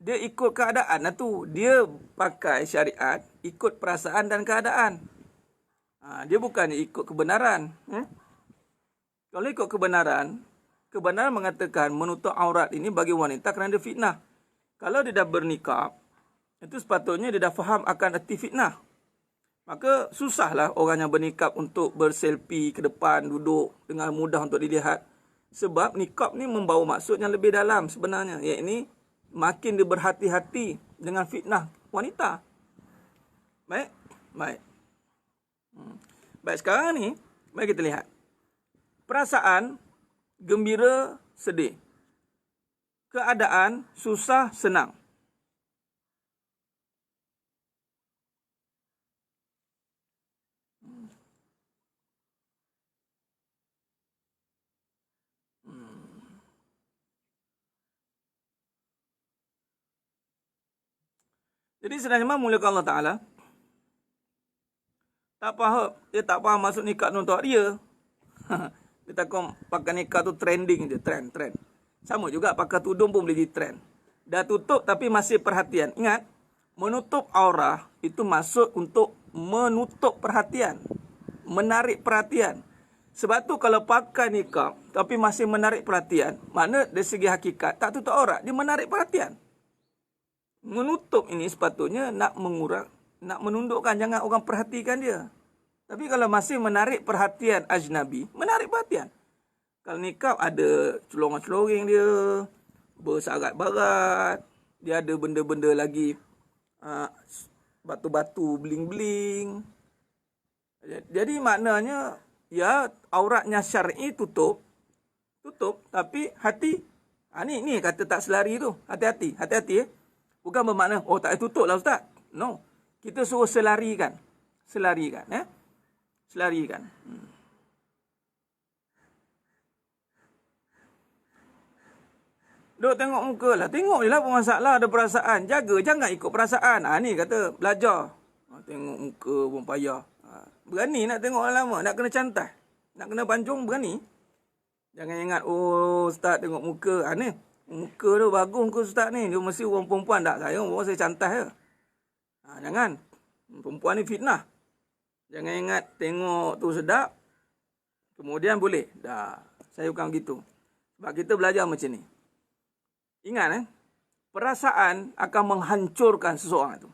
Dia ikut keadaan lah tu. Dia pakai syariat, ikut perasaan dan keadaan. Dia bukannya ikut kebenaran. Kalau ikut kebenaran, kebenaran mengatakan menutup aurat ini bagi wanita kerana dia fitnah. Kalau dia dah bernikah, itu sepatutnya dia dah faham akan erti fitnah. Maka susahlah orang yang bernikah untuk berselfie ke depan, duduk dengan mudah untuk dilihat. Sebab nikab ni membawa maksud yang lebih dalam sebenarnya. Iaitu makin dia berhati-hati dengan fitnah wanita. Baik? Baik. Baik, sekarang ni, mari kita lihat. Perasaan, gembira, sedih. Keadaan, susah, senang. Jadi sebenarnya mulakan Allah Ta'ala. Dia tak faham masuk nikah untuk dia. Dia takut pakai nikah tu trending je. Trend. Sama juga pakai tudung pun boleh jadi trend. Dah tutup tapi masih perhatian. Ingat, menutup aurah itu maksud untuk menutup perhatian. Menarik perhatian. Sebab tu kalau pakai nikah tapi masih menarik perhatian, makna dari segi hakikat tak tutup aurat, dia menarik perhatian. Menutup ini sepatutnya nak mengurang, nak menundukkan, jangan orang perhatikan dia. Tapi kalau masih menarik perhatian ajnabi, menarik perhatian. Kalau nikah ada celorong-celorong dia, bersarat-barat, dia ada benda-benda lagi, batu-batu, bling-bling. Jadi maknanya, ya auratnya syar'i tutup, tapi hati, ni kata tak selari tu, hati-hati. Bukan bermakna, tak tutup lah ustaz. No. Kita suruh selarikan. Selarikan. Duk tengok muka lah. Tengok je lah apa masalah, ada perasaan. Jaga, jangan ikut perasaan. Ni kata belajar. Tengok muka pun payah. Berani nak tengok lama, nak kena cantai. Nak kena pancung, berani. Jangan ingat, ustaz tengok muka. Ni, muka tu bagus muka ustaz ni. Dia mesti orang perempuan tak. Saya cantai je. Jangan. Perempuan ni fitnah. Jangan ingat tengok tu sedap. Kemudian boleh. Dah. Saya bukan begitu. Sebab kita belajar macam ni. Ingat perasaan akan menghancurkan seseorang itu.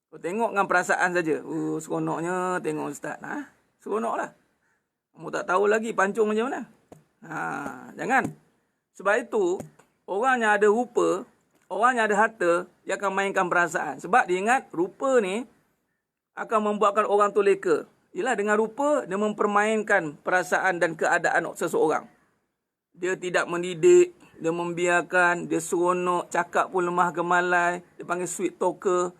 Kau tengok dengan perasaan saja. Seronoknya tengok ustaz. Seronoklah. Kamu tak tahu lagi pancung macam mana. Jangan. Sebab itu, orang yang ada rupa, orang yang ada harta, dia akan mainkan perasaan. Sebab dia ingat rupa ni akan membuatkan orang tu leka. Ialah dengan rupa, dia mempermainkan perasaan dan keadaan seseorang. Dia tidak mendidik, dia membiarkan, dia seronok, cakap pun lemah gemalai, dia panggil sweet talker.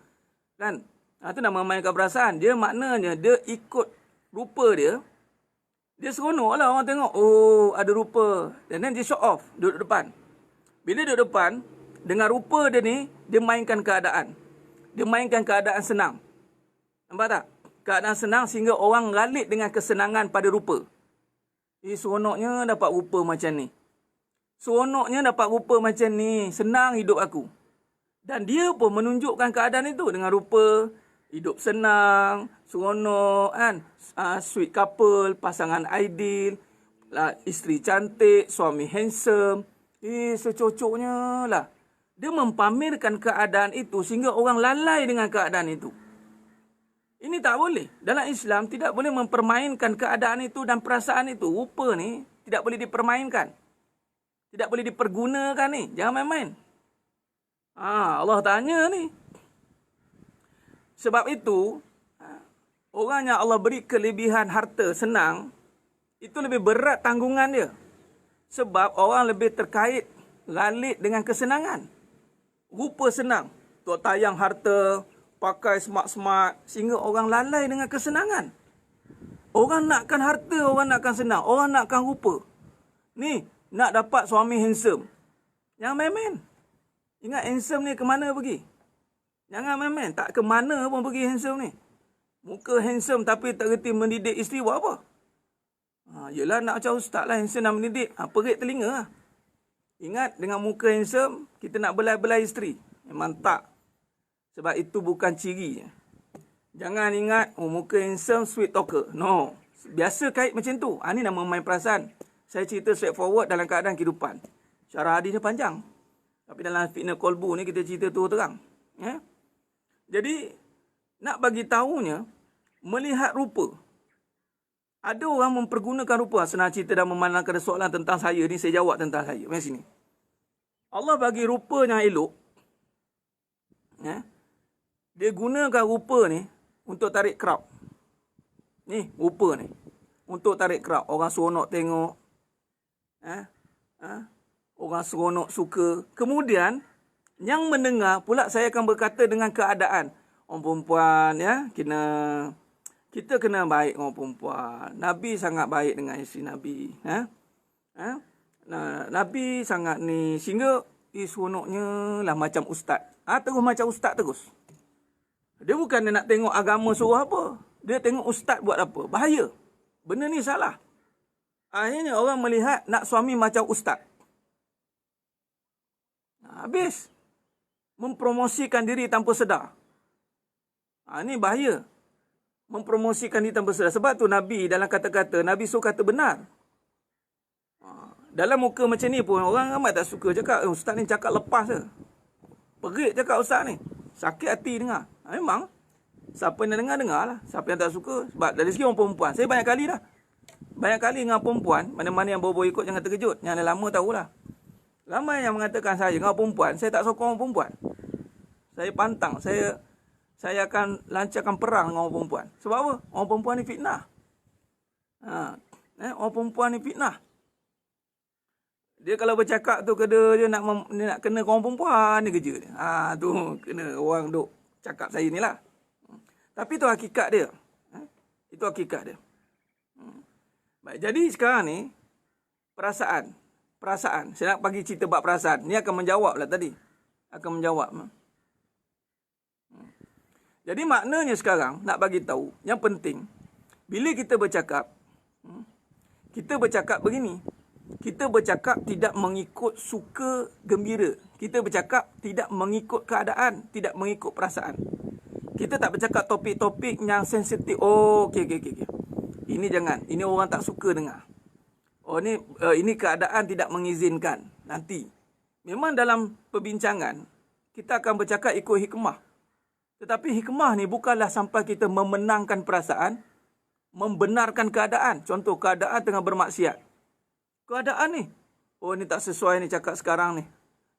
Kan? Itu nama memainkan perasaan. Dia maknanya, dia ikut rupa dia. Dia seronok lah orang tengok. Ada rupa. Dan then dia show off, duduk depan. Bila duduk depan, dengan rupa dia ni, dia mainkan keadaan. Dia mainkan keadaan senang. Nampak tak? Keadaan senang sehingga orang galit dengan kesenangan pada rupa. Seronoknya dapat rupa macam ni. Seronoknya dapat rupa macam ni. Senang hidup aku. Dan dia pun menunjukkan keadaan itu dengan rupa hidup senang, seronok kan. Sweet couple, pasangan ideal, isteri cantik, suami handsome. Secocoknya lah. Dia mempamerkan keadaan itu sehingga orang lalai dengan keadaan itu. Ini tak boleh. Dalam Islam tidak boleh mempermainkan keadaan itu dan perasaan itu. Rupa ni tidak boleh dipermainkan. Tidak boleh dipergunakan ni. Jangan main-main. Allah tanya ni. Sebab itu, orang yang Allah beri kelebihan harta senang, itu lebih berat tanggungan dia. Sebab orang lebih terkait galit dengan kesenangan. Rupa senang. Tok tayang harta, pakai smart-smart, sehingga orang lalai dengan kesenangan. Orang nakkan harta, orang nakkan senang. Orang nakkan rupa. Ni, nak dapat suami handsome. Jangan main-main. Ingat handsome ni ke mana pergi? Jangan main-main. Tak ke mana pun pergi handsome ni. Muka handsome tapi tak reti mendidik isteri buat apa? Yelah nak macam ustaz lah handsome nak mendidik. Perit telinga lah. Ingat dengan muka handsome, kita nak belai-belai isteri. Memang tak. Sebab itu bukan ciri. Jangan ingat, muka handsome, sweet talker. No. Biasa kait macam tu. Ini nama main perasaan. Saya cerita straightforward dalam keadaan kehidupan. Syarah hadisnya panjang. Tapi dalam fitnah kolbu ni kita cerita tu terang. Jadi, nak bagi tahunya, melihat rupa. Ada orang mempergunakan rupa. Senang cerita dan memandangkan soalan tentang saya ni, saya jawab tentang saya. Mari sini. Allah bagi rupa yang elok. Dia gunakan rupa ni untuk tarik crowd. Ni, rupa ni. Untuk tarik crowd. Orang seronok tengok. Orang seronok suka. Kemudian, yang mendengar pula saya akan berkata dengan keadaan. Orang perempuan, kita kena baik dengan orang perempuan. Nabi sangat baik dengan isteri Nabi. Nabi sangat ni. Sehingga, seronoknya lah macam ustaz. Terus macam ustaz terus. Dia bukan dia nak tengok agama suruh apa. Dia tengok ustaz buat apa. Bahaya. Benda ni salah. Akhirnya orang melihat nak suami macam ustaz. Habis. Mempromosikan diri tanpa sedar. Ini bahaya. Mempromosikan diri tanpa sedar. Sebab tu Nabi dalam kata-kata, Nabi suruh kata benar. Dalam muka macam ni pun, orang ramai tak suka cakap, ustaz ni cakap lepas je. Perit cakap ustaz ni. Sakit hati dengar. Memang. Siapa yang dengar lah. Siapa yang tak suka. Sebab dari segi orang perempuan. Saya banyak kali dah. Banyak kali dengan perempuan. Mana-mana yang baru-baru ikut jangan terkejut. Yang dah lama tahulah. Ramai yang mengatakan saya dengan perempuan. Saya tak sokong orang perempuan. Saya pantang. Saya akan lancarkan perang dengan orang perempuan. Sebab apa? Orang perempuan ni fitnah. Orang perempuan ni fitnah. Dia kalau bercakap tu dia nak kena orang perempuan ni kerja dia. Tu kena orang duk cakap saya ni lah. Tapi itu hakikat dia. Itu hakikat dia. Baik, jadi sekarang ni perasaan perasaan. Saya nak bagi cerita bab perasaan. Ni akan menjawab lah tadi. Akan menjawab. Jadi maknanya sekarang nak bagi tahu yang penting bila kita bercakap begini. Kita bercakap tidak mengikut suka gembira. Kita bercakap tidak mengikut keadaan, tidak mengikut perasaan. Kita tak bercakap topik-topik yang sensitif. Oh, okey. Ini jangan. Ini orang tak suka dengar. Oh, ini keadaan tidak mengizinkan. Nanti. Memang dalam perbincangan, kita akan bercakap ikut hikmah. Tetapi hikmah ni bukanlah sampai kita memenangkan perasaan, membenarkan keadaan. Contoh, keadaan tengah bermaksiat. Keadaan ni, oh ni tak sesuai ni cakap sekarang ni.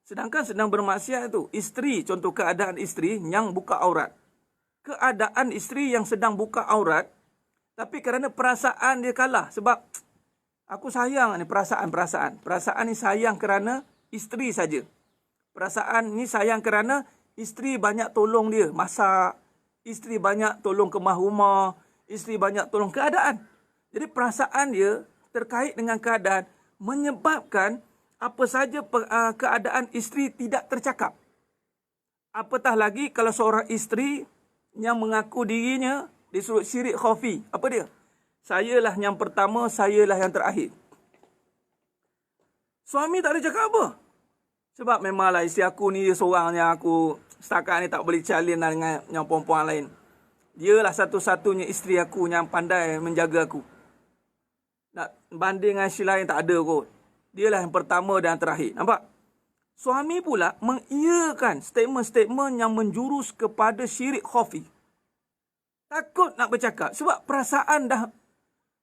Sedangkan sedang bermaksiat tu, isteri, contoh keadaan isteri yang buka aurat. Keadaan isteri yang sedang buka aurat, tapi kerana perasaan dia kalah. Sebab, aku sayang ni perasaan. Perasaan ni sayang kerana isteri saja. Perasaan ni sayang kerana isteri banyak tolong dia, masak. Isteri banyak tolong kemah rumah. Isteri banyak tolong keadaan. Jadi perasaan dia terkait dengan keadaan menyebabkan apa saja keadaan isteri tidak tercakap. Apatah lagi kalau seorang isteri yang mengaku dirinya disuruh syirik khafi. Apa dia? Sayalah yang pertama, sayalah yang terakhir. Suami tak ada cakap apa. Sebab memanglah isteri aku ni seorang yang aku setakat ni tak boleh calin dengan yang perempuan lain. Dialah satu-satunya isteri aku yang pandai menjaga aku. Nak banding dengan isteri lain tak ada kot. Dialah yang pertama dan terakhir. Nampak? Suami pula mengiyakan statement-statement yang menjurus kepada syirik khafi. Takut nak bercakap. Sebab perasaan dah,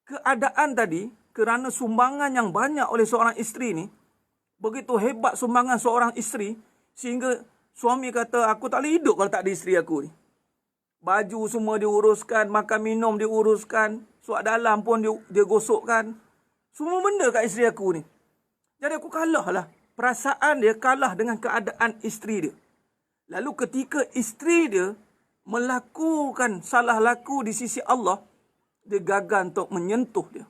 keadaan tadi, kerana sumbangan yang banyak oleh seorang isteri ni, begitu hebat sumbangan seorang isteri, sehingga suami kata, aku tak boleh hidup kalau tak ada isteri aku ni. Baju semua diuruskan, makan minum diuruskan, suat dalam pun dia gosokkan. Semua benda kat isteri aku ni. Jadi aku kalah lah. Perasaan dia kalah dengan keadaan isteri dia. Lalu ketika isteri dia melakukan salah laku di sisi Allah, dia gagal untuk menyentuh dia.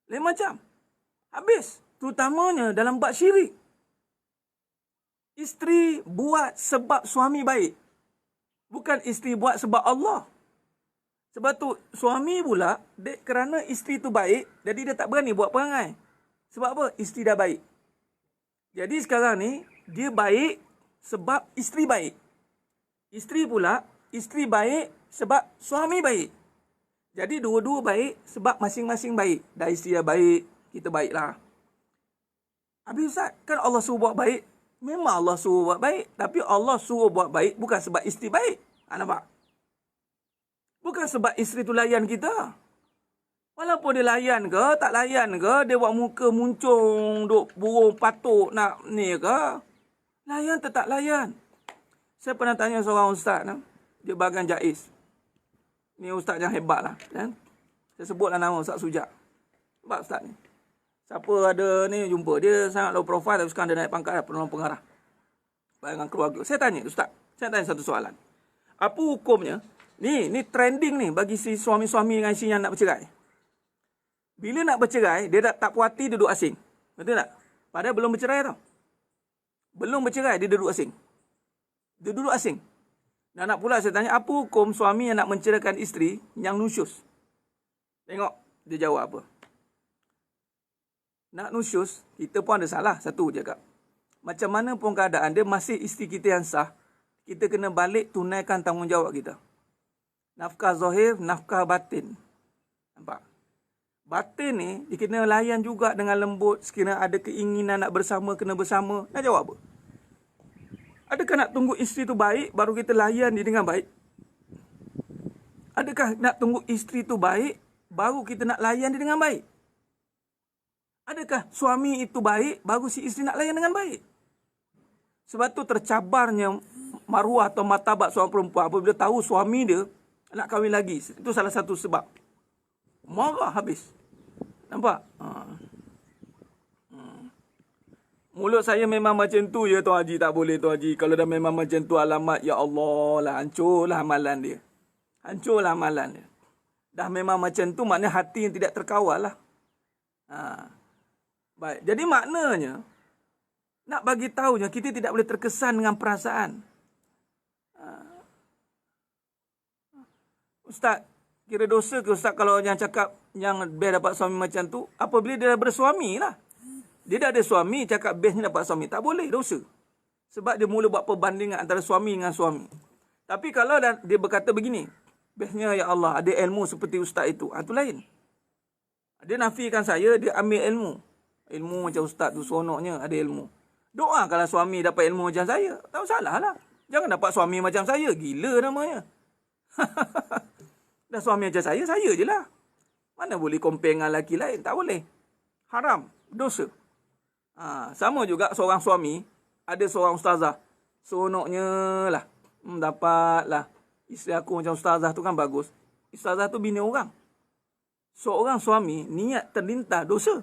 Lain macam. Habis. Terutamanya dalam bab syirik. Isteri buat sebab suami baik. Bukan isteri buat sebab Allah. Sebab tu suami pula, kerana isteri tu baik, jadi dia tak berani buat perangai. Sebab apa? Isteri dah baik. Jadi sekarang ni, dia baik sebab isteri baik. Isteri pula, isteri baik sebab suami baik. Jadi dua-dua baik sebab masing-masing baik. Dah isteri dah baik, kita baiklah. Habis Ustaz, kan Allah suruh buat baik. Memang Allah suruh buat baik. Tapi Allah suruh buat baik bukan sebab isteri baik. Nampak? Bukan sebab isteri tu layan kita. Walaupun dia layan ke, tak layan ke, dia buat muka muncung, duk burung patuk nak ni ke. Layan tetap layan. Saya pernah tanya seorang ustaz, dia bahagian Jaiz. Ni ustaz yang hebat lah. Kan? Saya sebutlah nama Ustaz Sujak. Sebab ustaz ni. Siapa ada ni jumpa. Dia sangat low profile tapi sekarang dia naik pangkat penolong pengarah. Dengan keluarga. Saya tanya ustaz. Saya tanya satu soalan. Apa hukumnya? Ni trending ni bagi si suami-suami dengan isteri yang nak bercerai. Bila nak bercerai, dia tak puas hati, dia duduk asing. Betul tak? Padahal belum bercerai tau. Belum bercerai, dia duduk asing. Dia duduk asing. Dan nak pula saya tanya, apa hukum suami yang nak menceraikan isteri yang nusyus? Tengok dia jawab apa. Nak nusyus, kita pun ada salah. Satu je kak. Macam mana pun keadaan dia, masih isteri kita yang sah. Kita kena balik tunaikan tanggungjawab kita. Nafkah zahir, nafkah batin. Nampak? Batin ni, dia kena layan juga dengan lembut. Sekiranya ada keinginan nak bersama, kena bersama. Nak jawab apa? Adakah nak tunggu isteri tu baik, baru kita layan dia dengan baik? Adakah nak tunggu isteri tu baik, baru kita nak layan dia dengan baik? Adakah suami itu baik, baru si isteri nak layan dengan baik? Sebab tu tercabarnya maruah atau martabat seorang perempuan apabila tahu suami dia nak kahwin lagi. Itu salah satu sebab. Marah habis. Nampak? Mulut saya memang macam tu je Tuan Haji. Tak boleh Tuan Haji. Kalau dah memang macam tu alamat, ya Allah lah. Hancurlah amalan dia. Hancurlah amalan dia. Dah memang macam tu maknanya hati yang tidak terkawal lah. Baik, jadi maknanya nak bagi tahunya kita tidak boleh terkesan dengan perasaan. Ustaz, kira dosa ke Ustaz kalau yang cakap yang best dapat suami macam tu? Apabila dia dah bersuami lah. Dia dah ada suami, cakap bestnya dapat suami. Tak boleh, dosa. Sebab dia mula buat perbandingan antara suami dengan suami. Tapi kalau dia berkata begini, bestnya ya Allah, ada ilmu seperti Ustaz itu. Itu lain. Dia nafikan saya, dia ambil ilmu. Ilmu macam Ustaz tu seronoknya, ada ilmu. Doa kalau suami dapat ilmu macam saya. Tak salah lah. Jangan dapat suami macam saya. Gila namanya. Dah suami macam saya je lah. Mana boleh compare dengan lelaki lain? Tak boleh. Haram. Dosa. Sama juga seorang suami, ada seorang ustazah. Seronoknya lah. Dapatlah. Isteri aku macam ustazah tu kan bagus. Ustazah tu bini orang. Seorang suami, niat terlintas dosa.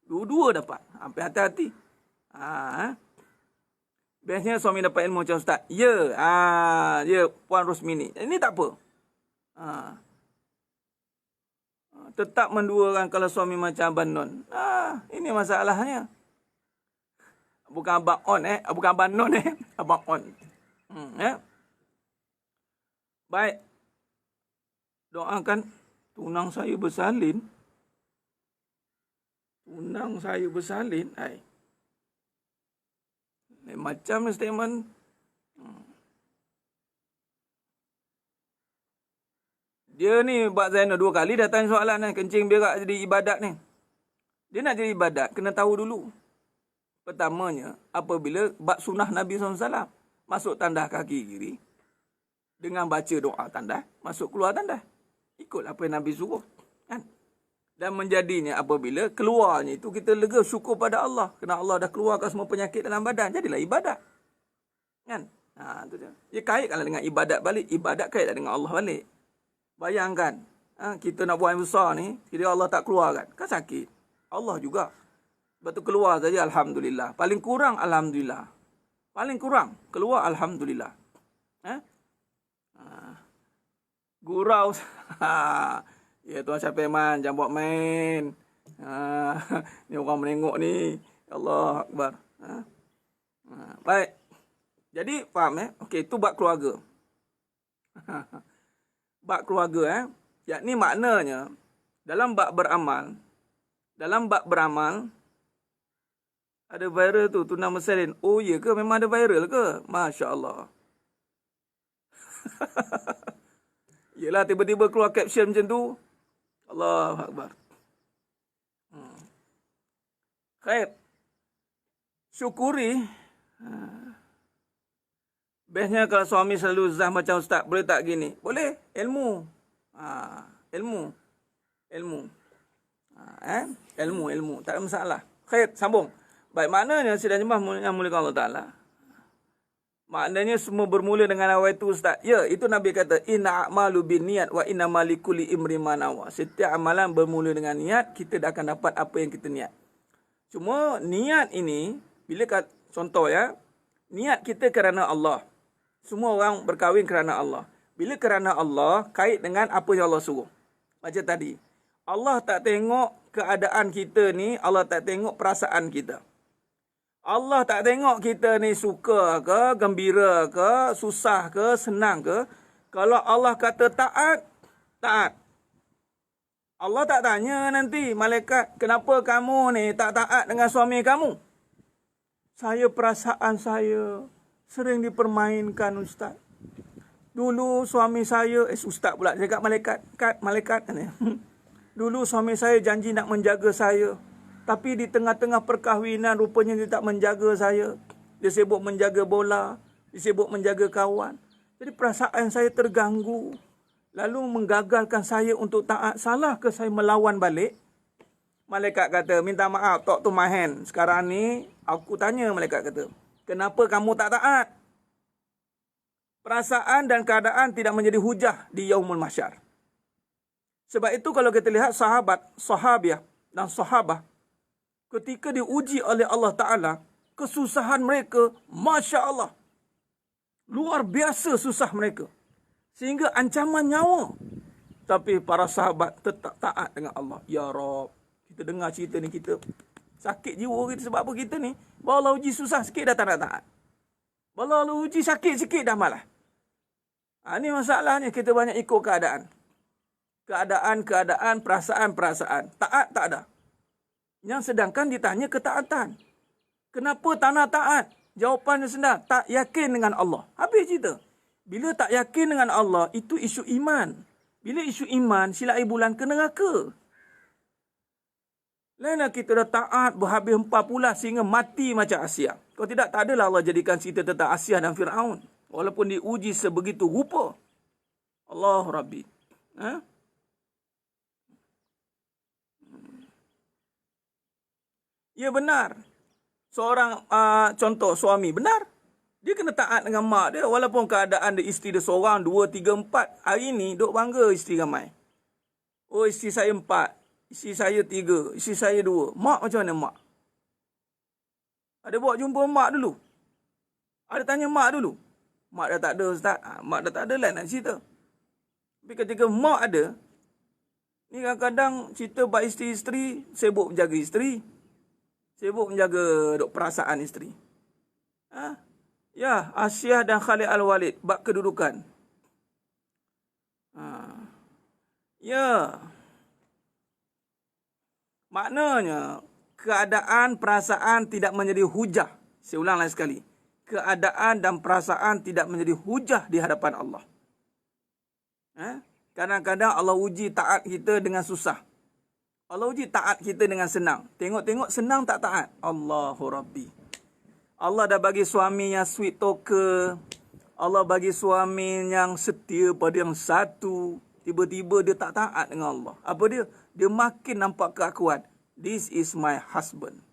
Dua-dua dapat. Sampai hati-hati. Biasanya suami dapat ilmu macam Ustaz. Ya. Ya, Puan Rosmini. Ini tak apa. Tetap menduakan kalau suami macam Abang Non. Ini masalahnya. Bukan Abang On bukan Abang Non Abang On. Baik. Doakan tunang saya bersalin. Tunang saya bersalin. Macam statement. Dia ni buat Zainal 2 kali dah tanya soalan ni. Kencing berak jadi ibadat ni. Dia nak jadi ibadat, kena tahu dulu. Pertamanya, apabila bab sunnah Nabi SAW. Masuk tandas kaki kiri. Dengan baca doa tandas. Masuk keluar tandas. Ikut apa yang Nabi suruh. Kan? Dan menjadinya apabila keluarnya itu kita lega syukur pada Allah. Kerana Allah dah keluarkan semua penyakit dalam badan. Jadilah ibadat. Kan? Itu dia. Dia kaitkanlah dengan ibadat balik. Ibadat kaitlah dengan Allah balik. Bayangkan, kita nak buat yang besar ni, kira Allah tak keluarkan. Kan sakit. Allah juga. Sebab tu keluar saja, Alhamdulillah. Paling kurang, Alhamdulillah. Paling kurang, keluar, Alhamdulillah. Gurau. Ya Tuan Syafiman, jangan buat main. Ni orang menengok ni. Allah Akbar. Baik. Jadi, faham Okey, itu bab keluarga. Bab keluarga yakni maknanya dalam bab beramal ada viral tu tunang bersalin. Oh ya ke, memang ada viral ke? Masya-Allah. Yelah, tiba-tiba keluar caption macam tu. Allahu Akbar. Khair. Syukuri. Bestnya kalau suami selalu zah macam Ustaz. Boleh tak gini? Boleh. Ilmu. Ilmu. Tak ada masalah. Khair. Sambung. Baik, maknanya sidang jemaah yang mulia Allah Ta'ala. Maknanya semua bermula dengan awal itu Ustaz. Ya, itu Nabi kata. Inna a'malu bin niat wa inna malikuli imri manawa. Setiap amalan bermula dengan niat. Kita dah akan dapat apa yang kita niat. Cuma niat ini. Bila contoh niat kita kerana Allah. Semua orang berkahwin kerana Allah. Bila kerana Allah, kait dengan apa yang Allah suruh. Macam tadi. Allah tak tengok keadaan kita ni, Allah tak tengok perasaan kita. Allah tak tengok kita ni suka ke, gembira ke, susah ke, senang ke. Kalau Allah kata taat, taat. Allah tak tanya nanti, malaikat, kenapa kamu ni tak taat dengan suami kamu? Saya perasaan saya sering dipermainkan Ustaz. Dulu suami saya, Ustaz pula cakap malaikat kan. Dulu suami saya janji nak menjaga saya. Tapi di tengah-tengah perkahwinan rupanya dia tak menjaga saya. Dia sibuk menjaga bola, dia sibuk menjaga kawan. Jadi perasaan saya terganggu. Lalu menggagalkan saya untuk taat. Salah ke saya melawan balik? Malaikat kata, minta maaf, talk to my hand. Sekarang ni, aku tanya malaikat kata, kenapa kamu tak taat? Perasaan dan keadaan tidak menjadi hujah di yaumul mahsyar. Sebab itu kalau kita lihat sahabiah dan sahabah, ketika diuji oleh Allah Ta'ala, kesusahan mereka, Masya Allah. Luar biasa susah mereka. Sehingga ancaman nyawa. Tapi para sahabat tetap taat dengan Allah. Ya Rabb, kita dengar cerita ni, kita Sakit jiwa kita sebab apa kita ni? Baru Allah uji susah sikit dah tak nak taat. Baru Allah uji sakit sikit dah malah. Ini masalahnya kita banyak ikut keadaan. Keadaan, perasaan. Taat tak ada. Yang sedangkan ditanya ketaatan. Kenapa tak nak taat? Jawapannya senang. Tak yakin dengan Allah. Habis cerita. Bila tak yakin dengan Allah, itu isu iman. Bila isu iman, sila bulan ke neraka. Lainlah kita dah taat berhabis 4 pula sehingga mati macam Asia. Kalau tidak, tak adalah Allah jadikan cerita tentang Asia dan Fir'aun. Walaupun diuji sebegitu rupa. Allah Rabbi. Ya benar. Seorang contoh suami, benar. Dia kena taat dengan mak dia. Walaupun keadaan dia isteri dia seorang, 2, 3, 4. Hari ni duk bangga isteri ramai. Oh, isteri saya 4. Isteri saya 3. Isteri saya 2. Mak macam mana mak? Ada buat jumpa mak dulu. Ada tanya mak dulu. Mak dah tak ada ustaz. Mak dah tak ada lah nak cerita. Tapi ketika mak ada, ni kadang-kadang cerita bab isteri-isteri, sibuk menjaga isteri. Sibuk menjaga perasaan isteri. Ya, Asyah dan Khalid Al-Walid, bab kedudukan. Ya. Maknanya, keadaan, perasaan tidak menjadi hujah. Saya ulang lagi sekali. Keadaan dan perasaan tidak menjadi hujah di hadapan Allah. Kadang-kadang Allah uji taat kita dengan susah. Allah uji taat kita dengan senang. Tengok-tengok senang tak taat. Allahu Rabbi. Allah dah bagi suami yang sweet talker. Allah bagi suami yang setia pada yang satu. Tiba-tiba dia tak taat dengan Allah. Apa dia? Dia makin nampak keakuan. This is my husband.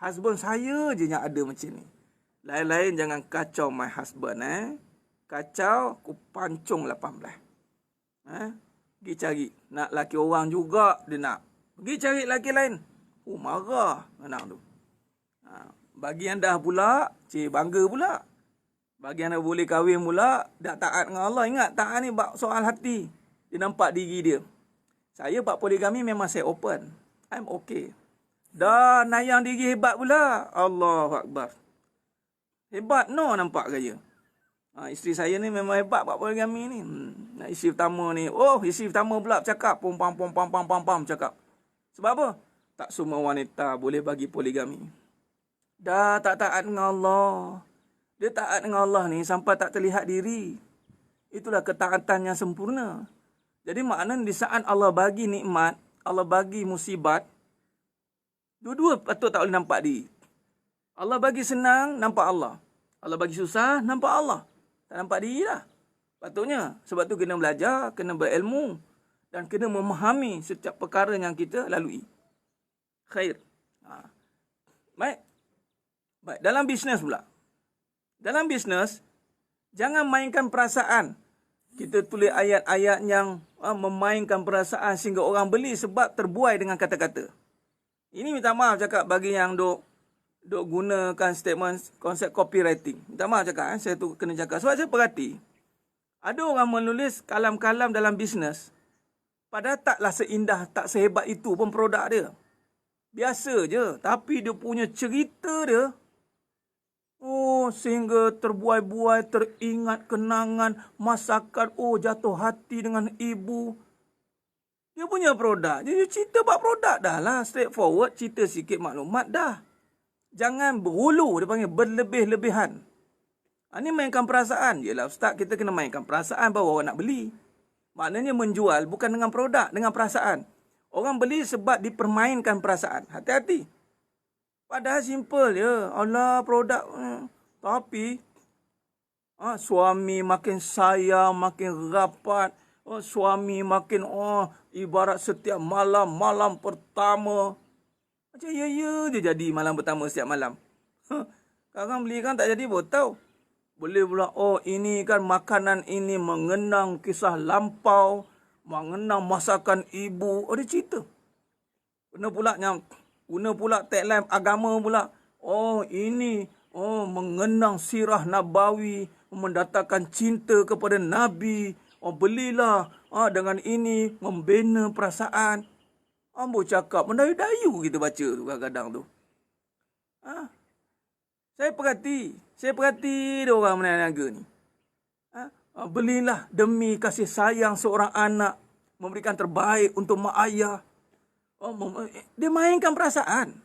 Husband saya je yang ada macam ni. Lain-lain jangan kacau my husband. Kacau, aku pancung 18. Pergi cari. Nak laki orang juga dia nak. Pergi cari laki lain. Marah anak tu. Bagi yang dah pula, bangga pula. Bagi yang dah boleh kahwin pula, dah taat dengan Allah. Ingat, taat ni soal hati. Dia nampak diri dia. Saya bab poligami memang saya open. I'm okay. Dah nayang diri hebat pula. Allahu Akbar. Hebat no nampak gaya. Isteri saya ni memang hebat bab poligami ni. Isteri pertama ni. Oh, isteri pertama pula cakap. Pom cakap. Sebab apa? Tak semua wanita boleh bagi poligami. Dah tak taat dengan Allah. Dia taat dengan Allah ni sampai tak terlihat diri. Itulah ketaatan yang sempurna. Jadi maknanya di saat Allah bagi nikmat, Allah bagi musibat, dua-dua patut tak boleh nampak diri. Allah bagi senang, nampak Allah. Allah bagi susah, nampak Allah. Tak nampak diri lah. Patutnya. Sebab tu kena belajar, kena berilmu. Dan kena memahami setiap perkara yang kita lalui. Khair. Baik. Dalam bisnes pula. Dalam bisnes, jangan mainkan perasaan. Kita tulis ayat-ayat yang memainkan perasaan sehingga orang beli sebab terbuai dengan kata-kata. Ini minta maaf cakap bagi yang duk gunakan statement konsep copywriting. Minta maaf cakap, saya tu kena cakap. Sebab saya perhati, ada orang menulis kalam-kalam dalam bisnes, padahal taklah seindah, tak sehebat itu pun produk dia. Biasa je, tapi dia punya cerita dia, sehingga terbuai-buai, teringat kenangan, masakan, jatuh hati dengan ibu. Dia punya produk. Dia cerita bab produk dah lah. Straightforward, cerita sikit maklumat dah. Jangan berhulu, dia panggil berlebih-lebihan. Ini mainkan perasaan. Yelah ustaz, kita kena mainkan perasaan baru orang nak beli. Maknanya menjual bukan dengan produk, dengan perasaan. Orang beli sebab dipermainkan perasaan. Hati-hati. Padahal simple ya. Allah produk. Tapi suami makin sayang, makin rapat. Suami makin ibarat setiap malam pertama. Macam ya je jadi malam pertama setiap malam. Sekarang beli kan tak jadi pun tahu. Boleh pula ini kan makanan ini mengenang kisah lampau. Mengenang masakan ibu. Dia cerita. Guna pula tagline agama pula. Ini mengenang sirah Nabawi, mendatangkan cinta kepada Nabi. Belilah dengan ini membina perasaan. Ambo cakap mendayu-dayu kita baca tu kadang-kadang tu. Ha? Saya perhati dia orang berniaga ni. Belilah demi kasih sayang seorang anak, memberikan terbaik untuk mak ayah. Dia mainkan perasaan.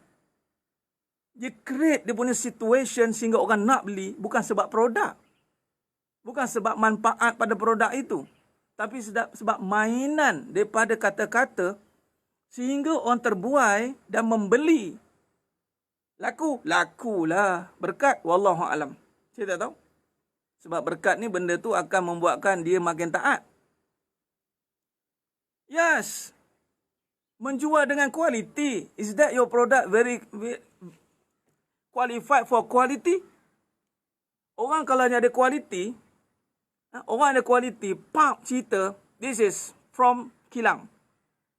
Dia create dia punya situation sehingga orang nak beli bukan sebab produk. Bukan sebab manfaat pada produk itu. Tapi sebab mainan daripada kata-kata sehingga orang terbuai dan membeli. Lakulah. Berkat, wallahu alam. Saya tak tahu. Sebab berkat ni benda tu akan membuatkan dia makin taat. Yes. Menjual dengan kualiti. Is that your product very qualified for quality? Orang kalau ada kualiti, pump cerita, this is from kilang.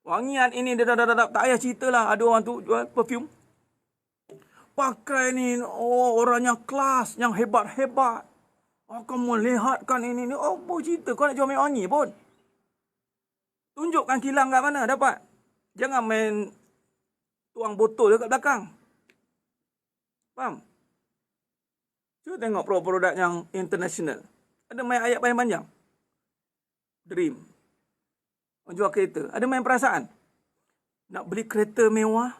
Wangian ini dah tak payah cerita lah. Ada orang tu jual perfume. Pakai ni, orang yang kelas, yang hebat-hebat. Akan melihatkan ini. Apa cerita? Kau nak jual minyak wangi pun. Tunjukkan kilang kat mana dapat. Jangan main tuang botol dekat belakang. Faham? Cuba tengok produk yang international. Ada main ayat panjang-panjang. Dream. Jual kereta. Ada main perasaan. Nak beli kereta mewah.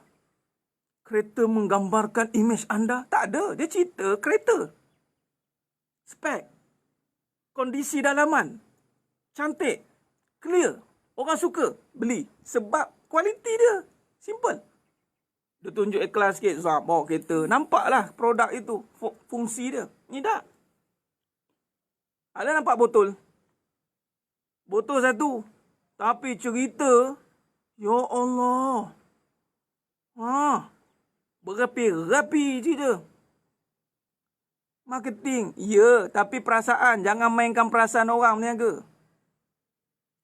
Kereta menggambarkan imej anda. Tak ada. Dia cerita kereta. Spek. Kondisi dalaman. Cantik. Clear. Orang suka. Beli. Sebab kualiti dia. Simple. Dia tunjuk ikhlas sikit. Bawa kereta. Nampaklah produk itu. Fungsi dia. Ni tak. Ada nampak botol. Botol satu. Tapi cerita, ya Allah. Berapi-rapi cerita. Marketing, ya, tapi perasaan. Jangan mainkan perasaan orang berniaga.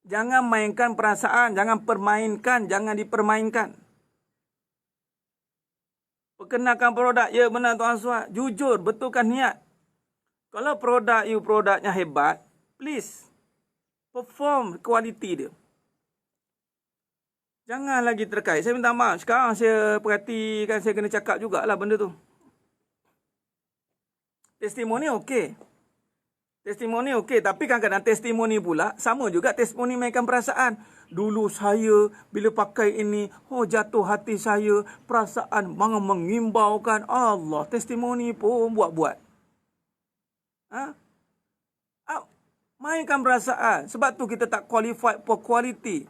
Jangan mainkan perasaan, jangan permainkan, jangan dipermainkan. Perkenalkan produk, ya benar Tuan Suat. Jujur, betulkan niat. Kalau produknya hebat, please perform kualiti dia. Jangan lagi terkait. Saya minta maaf. Sekarang saya perhatikan, saya kena cakap jugalah benda tu. Testimoni okey. Tapi kadang-kadang testimoni pula sama juga testimoni mainkan perasaan. Dulu saya bila pakai ini, jatuh hati saya, perasaan mengimbaukan. Allah, testimoni pun buat-buat. Mainkan perasaan. Sebab tu kita tak qualified for quality.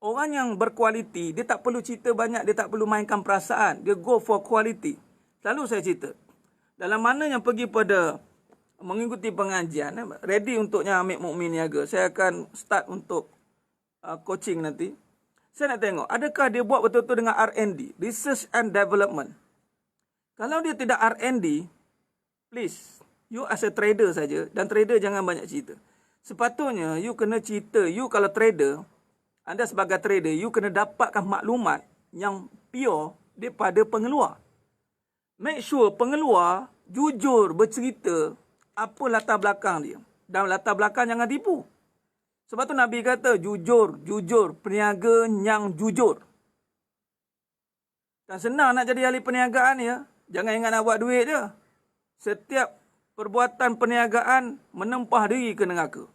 Orang yang berkualiti, dia tak perlu cerita banyak, dia tak perlu mainkan perasaan. Dia go for quality. Selalu saya cerita. Dalam mana yang pergi pada mengikuti pengajian, ready untuknya ambil mukmin niaga. Saya akan start untuk coaching nanti. Saya nak tengok, adakah dia buat betul-betul dengan R&D, Research and Development. Kalau dia tidak R&D, please, you as a trader saja, dan trader jangan banyak cerita. Sepatutnya, you kena cerita, you kalau trader, anda sebagai trader, you kena dapatkan maklumat yang pure daripada pengeluar. Make sure pengeluar jujur bercerita apa latar belakang dia. Dan latar belakang jangan tipu. Sebab tu Nabi kata, jujur, peniaga yang jujur. Dan senang nak jadi ahli perniagaan ya. Jangan ingat nak buat duit je. Setiap perbuatan perniagaan menempah diri ke neraka.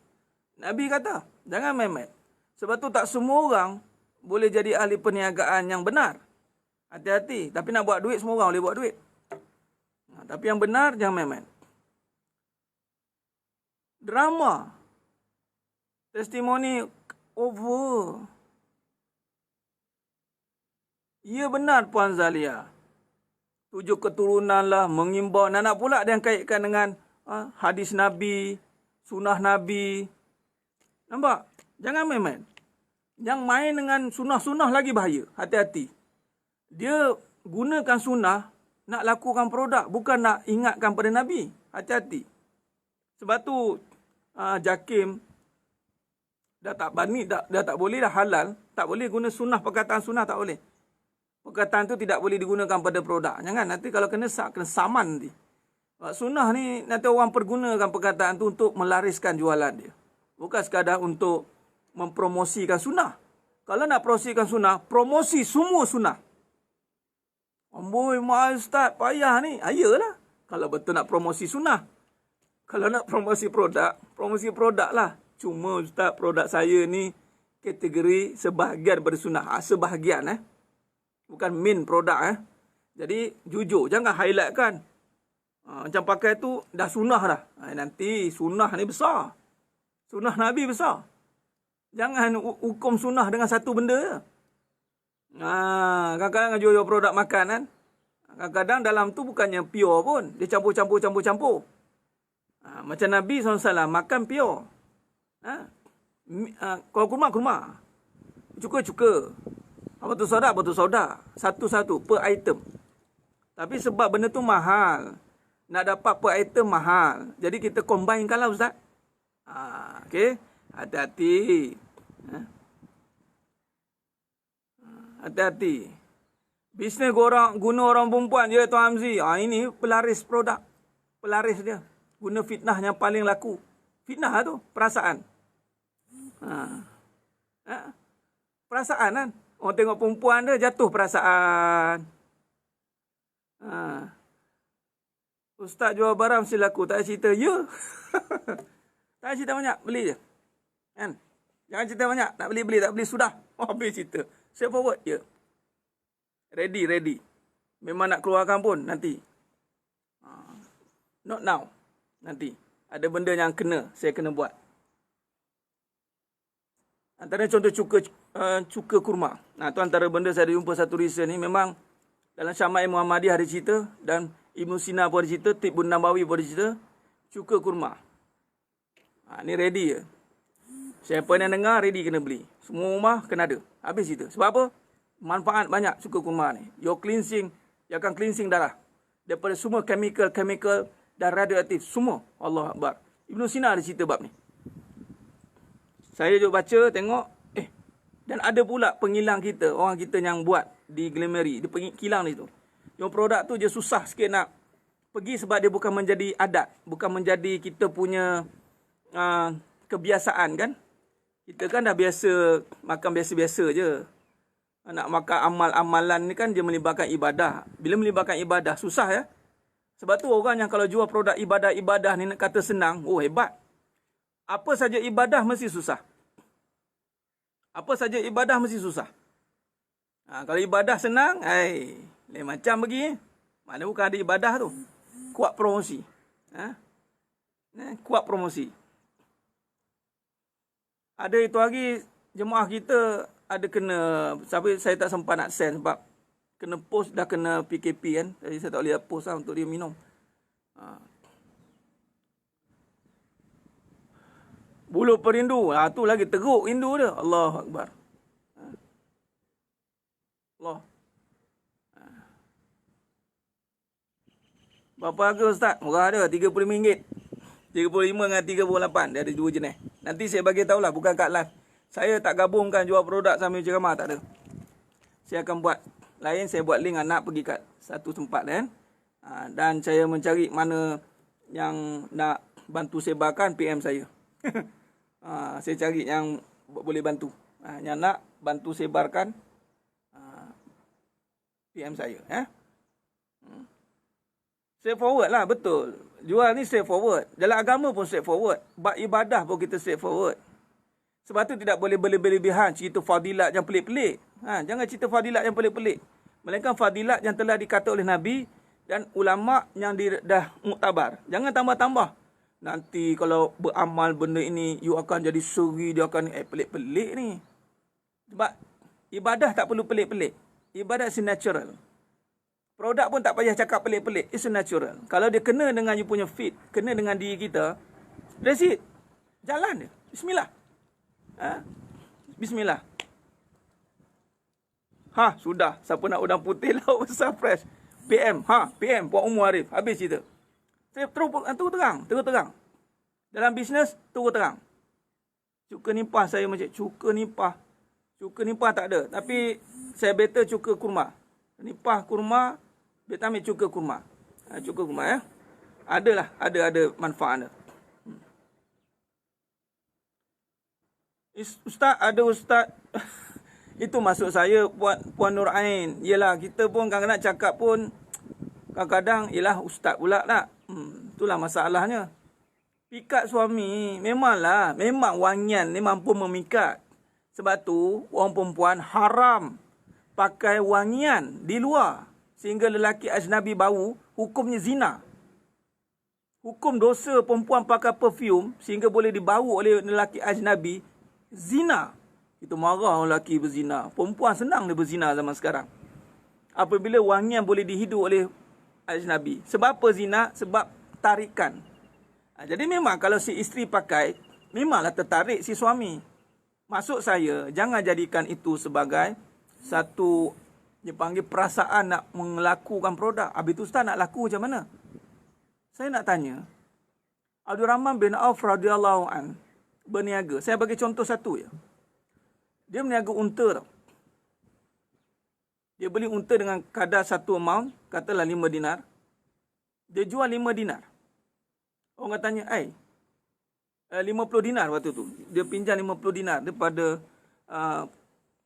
Nabi kata, jangan main-main. Sebab tu tak semua orang boleh jadi ahli perniagaan yang benar. Hati-hati. Tapi nak buat duit, semua orang boleh buat duit. Tapi yang benar, jangan main-main. Drama. Testimoni over. Ya benar Puan Zalia. 7 keturunan lah, mengimbau. Nak pula ada yang kaitkan dengan hadis Nabi, sunnah Nabi. Nampak? Jangan main-main. Yang main dengan sunnah-sunnah lagi bahaya. Hati-hati. Dia gunakan sunnah nak lakukan produk. Bukan nak ingatkan pada Nabi. Hati-hati. Sebab tu JAKIM dah tak boleh dah halal. Tak boleh guna sunnah, perkataan sunnah tak boleh. Perkataan tu tidak boleh digunakan pada produk. Jangan. Nanti kalau kena saman nanti. Sunnah ni nanti orang pergunakan perkataan tu untuk melariskan jualan dia. Bukan sekadar untuk mempromosikan sunnah. Kalau nak promosikan sunnah, promosi semua sunnah. Amboi, mahal Ustaz, payah ni. Ayalah. Kalau betul nak promosi sunnah. Kalau nak promosi produk lah. Cuma Ustaz, produk saya ni kategori sebahagian daripada sunnah. Sebahagian bukan main produk Jadi jujur, jangan highlight kan. Macam pakai tu dah sunnah dah. Nanti sunnah ni besar. Sunnah Nabi besar. Jangan hukum sunnah dengan satu benda je. Kadang-kadang jual produk makan kan. Kadang-kadang dalam tu bukannya pure pun. Dia campur. Macam Nabi SAW makan pure. Kalau kurma. Cuka. Batu soda. Satu-satu per item. Tapi sebab benda tu mahal. Nak dapat per item mahal. Jadi kita combinekan lah Ustaz. Okay. Hati-hati. Hati-hati. Bisnes guna orang perempuan je Tuan Hamzi. Ini pelaris produk. Pelaris dia. Guna fitnah yang paling laku. Fitnah tu. Perasaan. Perasaan kan. Orang tengok perempuan dia jatuh perasaan. Ustaz jual barang mesti laku. Tak ada cerita. Ya. Tak ada cerita banyak. Beli je. Kan? Jangan cerita banyak. Tak beli. Tak beli. Sudah. Habis cerita. Straight forward. Ya. Ready. Memang nak keluarkan pun nanti. Not now. Nanti. Ada benda yang saya kena buat. Antara contoh cuka kurma. Tu antara benda saya jumpa satu recent ni. Memang dalam Syama'il Muhammadiyah ada cerita. Dan Ibn Sina pun ada cerita. Tibbun Nabawi pun ada cerita. Cuka kurma. Ni ready je. Siapa yang dengar, ready kena beli. Semua rumah kena ada. Habis cerita. Sebab apa? Manfaat banyak cuka kurma ni. Dia akan cleansing darah. Daripada semua chemical dan radioaktif. Semua. Allah Akbar. Ibn Sina ada cerita bab ni. Saya duduk baca, tengok. Dan ada pula pengilang kita. Orang kita yang buat di Glameri. Dia kilang ni tu. Yang produk tu je susah sikit nak pergi sebab dia bukan menjadi adat. Bukan menjadi kita punya kebiasaan kan. Kita kan dah biasa makan biasa-biasa je. Nak makan amal-amalan ni kan dia melibatkan ibadah. Bila melibatkan ibadah susah ya. Sebab tu orang yang kalau jual produk ibadah ni nak kata senang, hebat. Apa saja ibadah mesti susah. Kalau ibadah senang, lain macam pergi. Mana bukan ada ibadah tu. Kuat promosi. Kuat promosi. Ada itu hari jemaah kita ada kena, sampai saya tak sempat nak send sebab kena post dah kena PKP kan. Jadi saya tak boleh post lah untuk dia minum. Bulu perindu. Tu lagi teruk rindu dia. Allahu Akbar. Allah. Berapa harga Ustaz? Murah ada. RM35. 35 dengan 38. Dia ada dua jenis. Nanti saya bagi tahulah. Bukan kat live. Saya tak gabungkan jual produk sambil ceramah. Tak ada. Saya akan buat lain. Saya buat link anak pergi kat satu tempat kan. Dan saya mencari mana yang nak bantu sebarkan PM saya. Saya cari yang boleh bantu. Yang nak bantu sebarkan PM saya. Straight forward lah, betul. Jual ni straight forward. Dalam agama pun straight forward. Bab ibadah pun kita straight forward. Sebab tu tidak boleh berlebihan cerita fadilat yang pelik-pelik. Jangan cerita fadilat yang pelik-pelik. Melainkan fadilat yang telah dikata oleh Nabi dan ulama' yang dah muktabar. Jangan tambah-tambah. Nanti kalau beramal benda ini, you akan jadi suri, dia akan pelik-pelik ni. Sebab ibadah tak perlu pelik-pelik. Ibadah is natural. Produk pun tak payah cakap pelik-pelik. It's natural. Kalau dia kena dengan you punya fit, kena dengan diri kita, that's it. Jalan dia. Bismillah. Bismillah. Sudah. Siapa nak udang putih lauk besar fresh. PM. PM. Puan Umar Arif. Habis cerita. Terus terang. Dalam bisnes, terus terang. Cuka nipah saya macam cuka nipah. Cuka nipah tak ada. Tapi saya better cuka kurma. Nipah kurma, better ambil cuka kurma. Cuka kurma ya. Adalah, ada manfaat dia. Ustaz, ada ustaz Itu maksud saya Puan Nur Ain. Yelah, kita pun kadang-kadang cakap pun kadang-kadang yelah ustaz pula tak. Itulah masalahnya. Pikat suami memang wangian ni mampu memikat. Sebab tu orang perempuan haram pakai wangian di luar sehingga lelaki ajnabi bau, hukumnya zina. Hukum dosa perempuan pakai perfume sehingga boleh dibau oleh lelaki ajnabi, zina. Kita marah orang lelaki berzina. Perempuan senang dia berzina zaman sekarang. Apabila wangian boleh dihidu oleh ajnabi. Sebab apa zina? Sebab tarikan. Jadi memang kalau si isteri pakai, memanglah tertarik si suami. Maksud saya, jangan jadikan itu sebagai satu, dia panggil perasaan nak melakukan produk. Habis tu ustaz nak laku macam mana? Saya nak tanya, Abdul Rahman bin Auf radhiyallahu an berniaga. Saya bagi contoh satu ya. Dia berniaga unta tau. Dia beli unta dengan kadar satu amount, katalah 5 dinar. Dia jual 5 dinar. Orang tanya, 50 dinar waktu tu. Dia pinjam 50 dinar daripada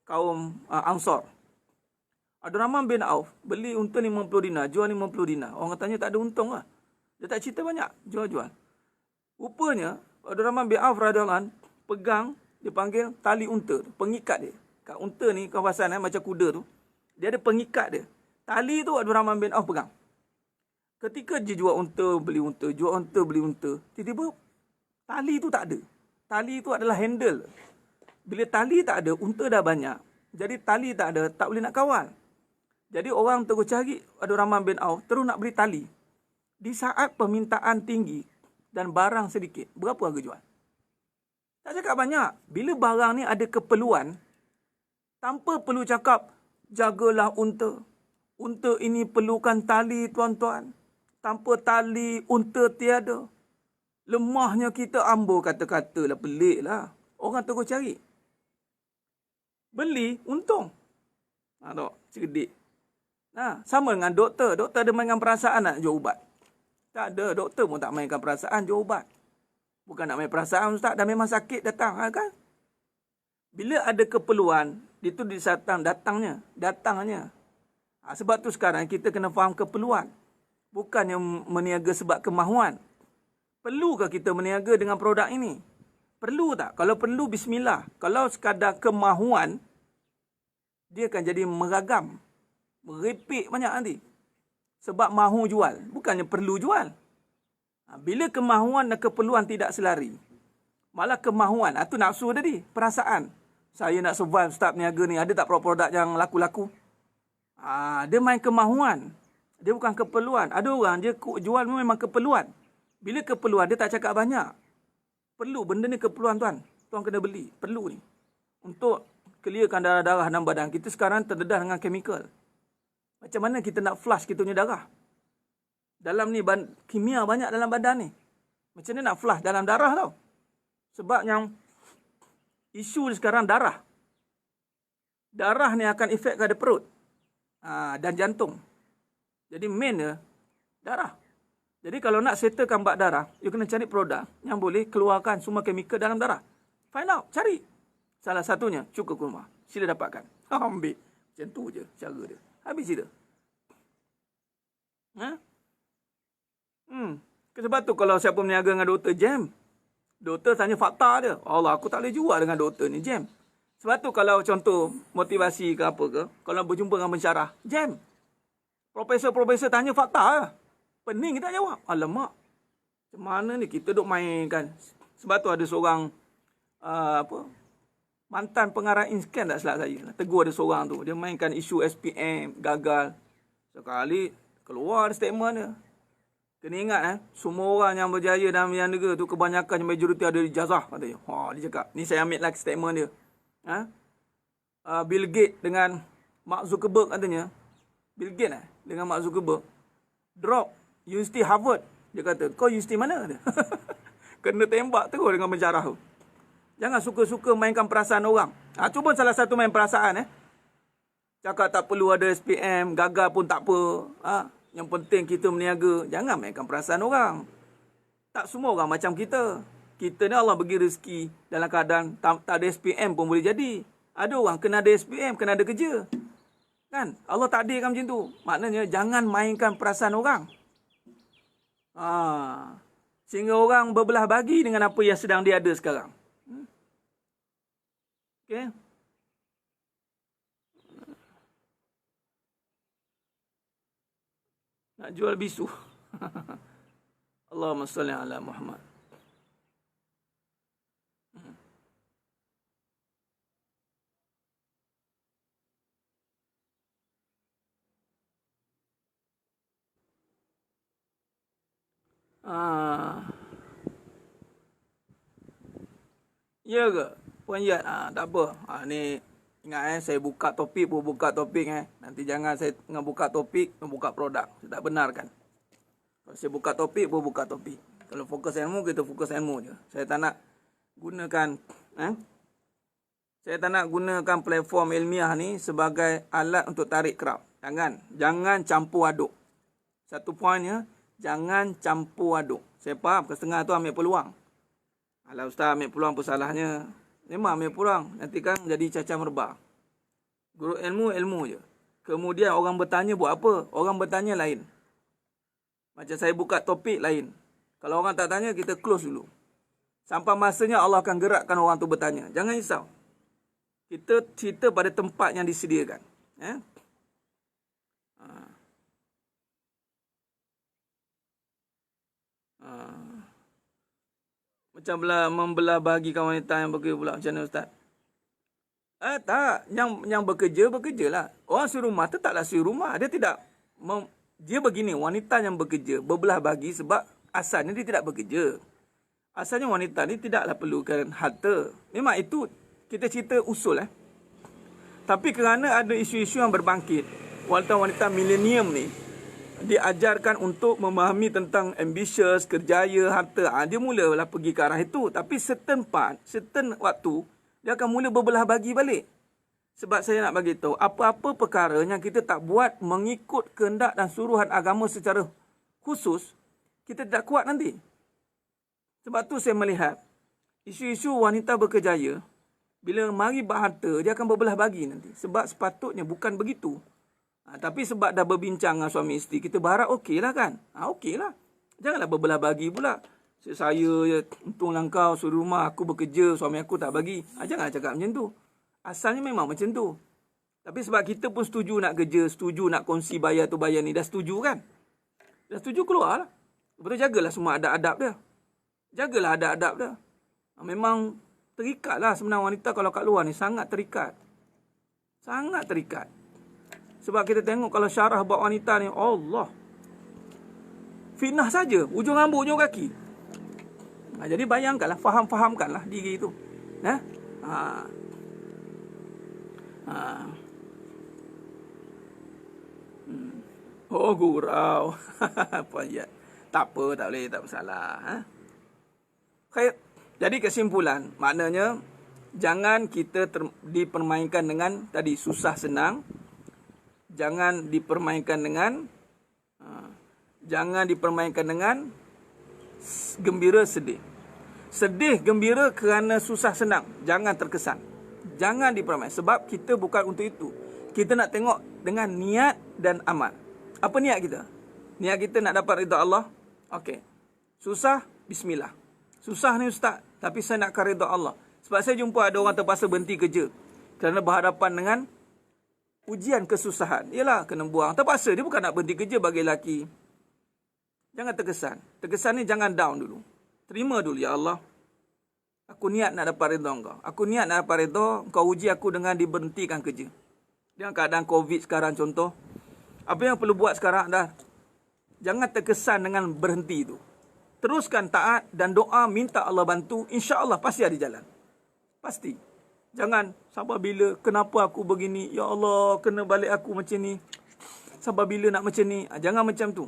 kaum Ansar. Abdul Rahman bin Auf beli unta 50 dinar, jual 50 dinar. Orang tanya tak ada untung lah. Dia tak cerita banyak, jual-jual. Rupanya, Abdul Rahman bin Auf radhiyallahu an pegang, dia panggil tali unta tu, pengikat dia. Kat unta ni kawasan macam kuda tu, dia ada pengikat dia. Tali tu Abdul Rahman bin Auf pegang. Ketika dia jual unta, beli unta, jual unta, beli unta, tiba-tiba tali tu tak ada. Tali tu adalah handle. Bila tali tak ada, unta dah banyak. Jadi tali tak ada, tak boleh nak kawal. Jadi orang terus cari Abdul Rahman bin Auf, terus nak beli tali. Di saat permintaan tinggi dan barang sedikit, berapa harga jual? Tak cakap banyak. Bila barang ni ada keperluan, tanpa perlu cakap, jagalah unta. Unta ini perlukan tali, tuan-tuan. Tanpa tali, unta tiada. Lemahnya kita ambur kata-kata lah, pelik lah. Orang terus cari. Beli, untung. Tak, cerdik. Sama dengan doktor. Doktor ada mainkan perasaan nak jual ubat. Tak ada. Doktor pun tak mainkan perasaan, jual ubat. Bukan nak main perasaan, ustaz. Dah memang sakit datang, kan? Bila ada keperluan, itu datangnya. Sebab tu sekarang kita kena faham keperluan. Bukannya meniaga sebab kemahuan. Perlukah kita meniaga dengan produk ini? Perlu tak? Kalau perlu, bismillah. Kalau sekadar kemahuan, dia akan jadi meragam. Merepek banyak nanti. Sebab mahu jual. Bukannya perlu jual. Bila kemahuan dan keperluan tidak selari, malah kemahuan, itu nafsu tadi, perasaan. Saya nak survive, start niaga ni, ada tak produk yang laku-laku? Dia main kemahuan. Dia bukan keperluan. Ada orang, dia jual memang keperluan. Bila keperluan, dia tak cakap banyak. Perlu, benda ni keperluan tuan. Tuan kena beli, perlu ni. Untuk clearkan darah-darah dalam badan. Kita sekarang terdedah dengan chemical. Macam mana kita nak flush kita punya darah? Dalam ni kimia banyak dalam badan ni. Macam mana nak flush dalam darah tau. Sebab yang isu sekarang darah. Darah ni akan efek kepada perut. Dan jantung. Jadi main dia darah. Jadi kalau nak settlekan bak darah, you kena cari produk yang boleh keluarkan semua chemical dalam darah. Find out, cari. Salah satunya, cuka kurma. Sila dapatkan. Ambil. Macam tu je cara dia. Habis cerita. Sebab tu kalau siapa berniaga dengan doktor jam, doktor tanya fakta dia. Allah, aku tak boleh jual dengan doktor ni, jam. Sebab tu kalau contoh motivasi ke apa ke, kalau berjumpa dengan pensyarah, jam. Profesor-profesor tanya fakta lah. Pening kita jawab. Alamak. Macam mana ni kita duk main kan. Sebab tu ada seorang mantan pengarah Inscan tak silap saya. Tegur ada seorang tu. Dia mainkan isu SPM, gagal. Sekali keluar statement dia. Kena ingat semua orang yang berjaya dalam bidang negara tu kebanyakan majoriti ada ijazah katanya. Dia cakap. Ni saya ambil lagi statement dia. Bill Gates dengan Mark Zuckerberg katanya. Bill Gates dengan Mark Zuckerberg drop University Harvard. Dia kata, kau universiti mana? Kena tembak terus dengan penjara tu. Jangan suka-suka mainkan perasaan orang. Cuba salah satu main perasaan. Cakap tak perlu ada SPM, gagal pun tak apa. Yang penting kita berniaga. Jangan mainkan perasaan orang. Tak semua orang macam kita. Kita ni Allah bagi rezeki dalam keadaan tak ada SPM pun boleh jadi. Ada orang kena ada SPM, kena ada kerja. Kan? Allah takdirkan macam tu. Maknanya jangan mainkan perasaan orang. Sehingga orang berbelah bagi dengan apa yang sedang dia ada sekarang. Okey. Nak jual bisu. Allahumma salli ala Muhammad. Ya ke? Puan Yat, tak apa. Ni ingat saya buka topik pun buka topik Nanti jangan saya tengah buka topik, membuka produk. Saya tak benar kan? Kalau saya buka topik pun buka topik. Kalau fokus ilmu, kita fokus ilmu je. Saya tak nak gunakan saya tak nak gunakan platform ilmiah ni sebagai alat untuk tarik crowd. Jangan campur aduk. Satu poinnya, jangan campur aduk. Saya faham setengah tu ambil peluang. Alah ustaz ambil peluang apa salahnya? Memang ambil peluang. Nanti kan jadi cacah merbah. Guru ilmu je. Kemudian orang bertanya buat apa? Orang bertanya lain. Macam saya buka topik lain. Kalau orang tak tanya, kita close dulu. Sampai masanya Allah akan gerakkan orang tu bertanya. Jangan risau. Kita cerita pada tempat yang disediakan. Macam membelah bagi kawan wanita yang bekerja pula. Macam mana ustaz? Tak. Yang bekerjalah. Orang serumah tetaplah serumah. Dia tidak... Dia begini, wanita yang bekerja berbelah bagi sebab asalnya dia tidak bekerja. Asalnya wanita ni tidaklah perlukan harta. Memang itu kita cerita usul. Tapi kerana ada isu-isu yang berbangkit, wanita-wanita milenium ni diajarkan untuk memahami tentang ambitious, kerjaya, harta. Dia mulalah pergi ke arah itu. Tapi certain waktu, dia akan mula berbelah bagi balik. Sebab saya nak bagi tahu, apa-apa perkara yang kita tak buat mengikut kehendak dan suruhan agama secara khusus, kita tidak kuat nanti. Sebab tu saya melihat, isu-isu wanita berkerjaya, bila mari berharta, dia akan berbelah bagi nanti. Sebab sepatutnya bukan begitu. Tapi sebab dah berbincang dengan suami isteri, kita berharap okeylah kan? Okeylah. Janganlah berbelah bagi pula. Saya untunglah kau suruh rumah, aku bekerja, suami aku tak bagi. Jangan cakap macam tu. Asalnya memang macam tu. Tapi sebab kita pun setuju nak kerja, setuju nak kongsi bayar tu bayar ni, dah setuju kan? Dah setuju keluarlah. Lepas tu jagalah semua adab-adab dia. Jagalah adab-adab dia. Memang terikatlah sebenarnya wanita kalau kat luar ni, sangat terikat. Sangat terikat. Sebab kita tengok kalau syarah buat wanita ni, Allah. Fitnah saja, ujung rambut, ujung kaki. Jadi bayangkanlah, faham-fahamkanlah diri itu. Oh, gurau. Apa ya? Tak apa, tak boleh, tak bersalah. Jadi kesimpulan, maknanya jangan kita dipermainkan dengan tadi susah senang. Jangan dipermainkan dengan gembira sedih. Sedih gembira kerana susah senang. Jangan terkesan. Jangan dipermainkan. Sebab kita bukan untuk itu. Kita nak tengok dengan niat dan amal. Apa niat kita? Niat kita nak dapat ridha Allah. Okey. Susah, bismillah. Susah ni ustaz, tapi saya nakkan ridha Allah. Sebab saya jumpa ada orang terpaksa berhenti kerja kerana berhadapan dengan ujian kesusahan. Yalah, kena buang. Terpaksa, dia bukan nak berhenti kerja bagi lelaki. Jangan terkesan. Terkesan ni jangan down dulu. Terima dulu, ya Allah. Aku niat nak dapat redha Engkau. Aku niat nak dapat redha, Engkau uji aku dengan diberhentikan kerja. Dengan keadaan COVID sekarang contoh. Apa yang perlu buat sekarang dah. Jangan terkesan dengan berhenti itu. Teruskan taat dan doa, minta Allah bantu. InsyaAllah pasti ada jalan. Pasti. Jangan sampai bila, kenapa aku begini? Ya Allah, kena balik aku macam ni. Sampai bila nak macam ni? Jangan macam tu.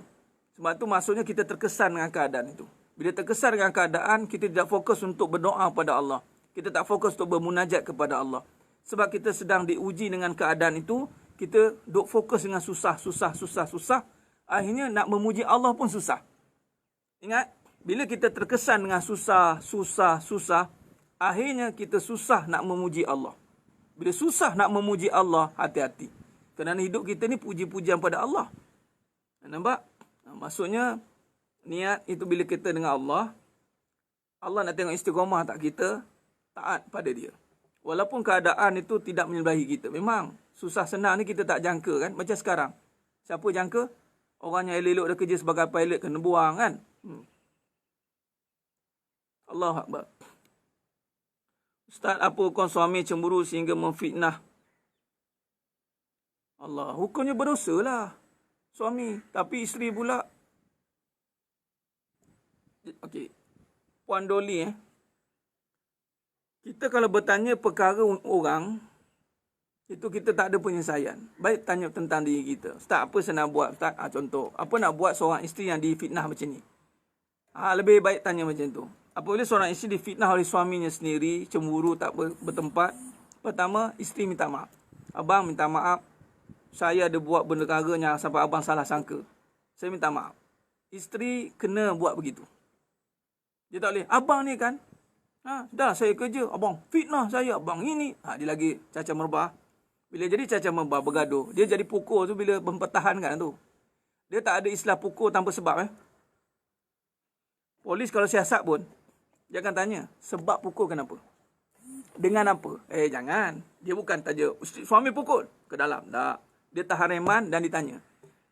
Sebab tu maksudnya kita terkesan dengan keadaan itu. Bila terkesan dengan keadaan, kita tidak fokus untuk berdoa kepada Allah. Kita tak fokus untuk bermunajat kepada Allah. Sebab kita sedang diuji dengan keadaan itu, kita duk fokus dengan susah. Akhirnya nak memuji Allah pun susah. Ingat, bila kita terkesan dengan susah, akhirnya kita susah nak memuji Allah. Bila susah nak memuji Allah, hati-hati. Kerana hidup kita ni puji-pujian pada Allah. Nampak? Maksudnya, niat itu bila kita dengan Allah, Allah nak tengok istiqamah tak kita, taat pada dia. Walaupun keadaan itu tidak menyebelahi kita. Memang, susah senang ni kita tak jangka kan. Macam sekarang. Siapa jangka? Orang yang elok dah kerja sebagai pilot kena buang kan. Allahu Akbar. Ustaz, apa hukum suami cemburu sehingga memfitnah? Allah, hukumnya berdosa lah suami. Tapi isteri pula. Okey. Puan Doli kita kalau bertanya perkara orang, itu kita tak ada penyelesaian. Baik tanya tentang diri kita. Ustaz, apa saya nak buat? Ustaz, contoh. Apa nak buat seorang isteri yang difitnah macam ni? Lebih baik tanya macam tu. Apabila seorang isteri difitnah oleh suaminya sendiri, cemburu tak bertempat, pertama, isteri minta maaf. Abang minta maaf, saya ada buat benda perkara yang sampai abang salah sangka. Saya minta maaf. Isteri kena buat begitu. Dia tak boleh, abang ni kan, dah saya kerja, abang fitnah saya, abang ini. Dia lagi cacah merbah. Bila jadi cacah merbah, bergaduh, dia jadi pukul tu bila mempertahankan tu. Dia tak ada istilah pukul tanpa sebab. Polis kalau siasat pun, dia akan tanya, sebab pukul kenapa? Dengan apa? Jangan. Dia bukan taja, suami pukul ke dalam. Tak. Dia tahan reman dan ditanya.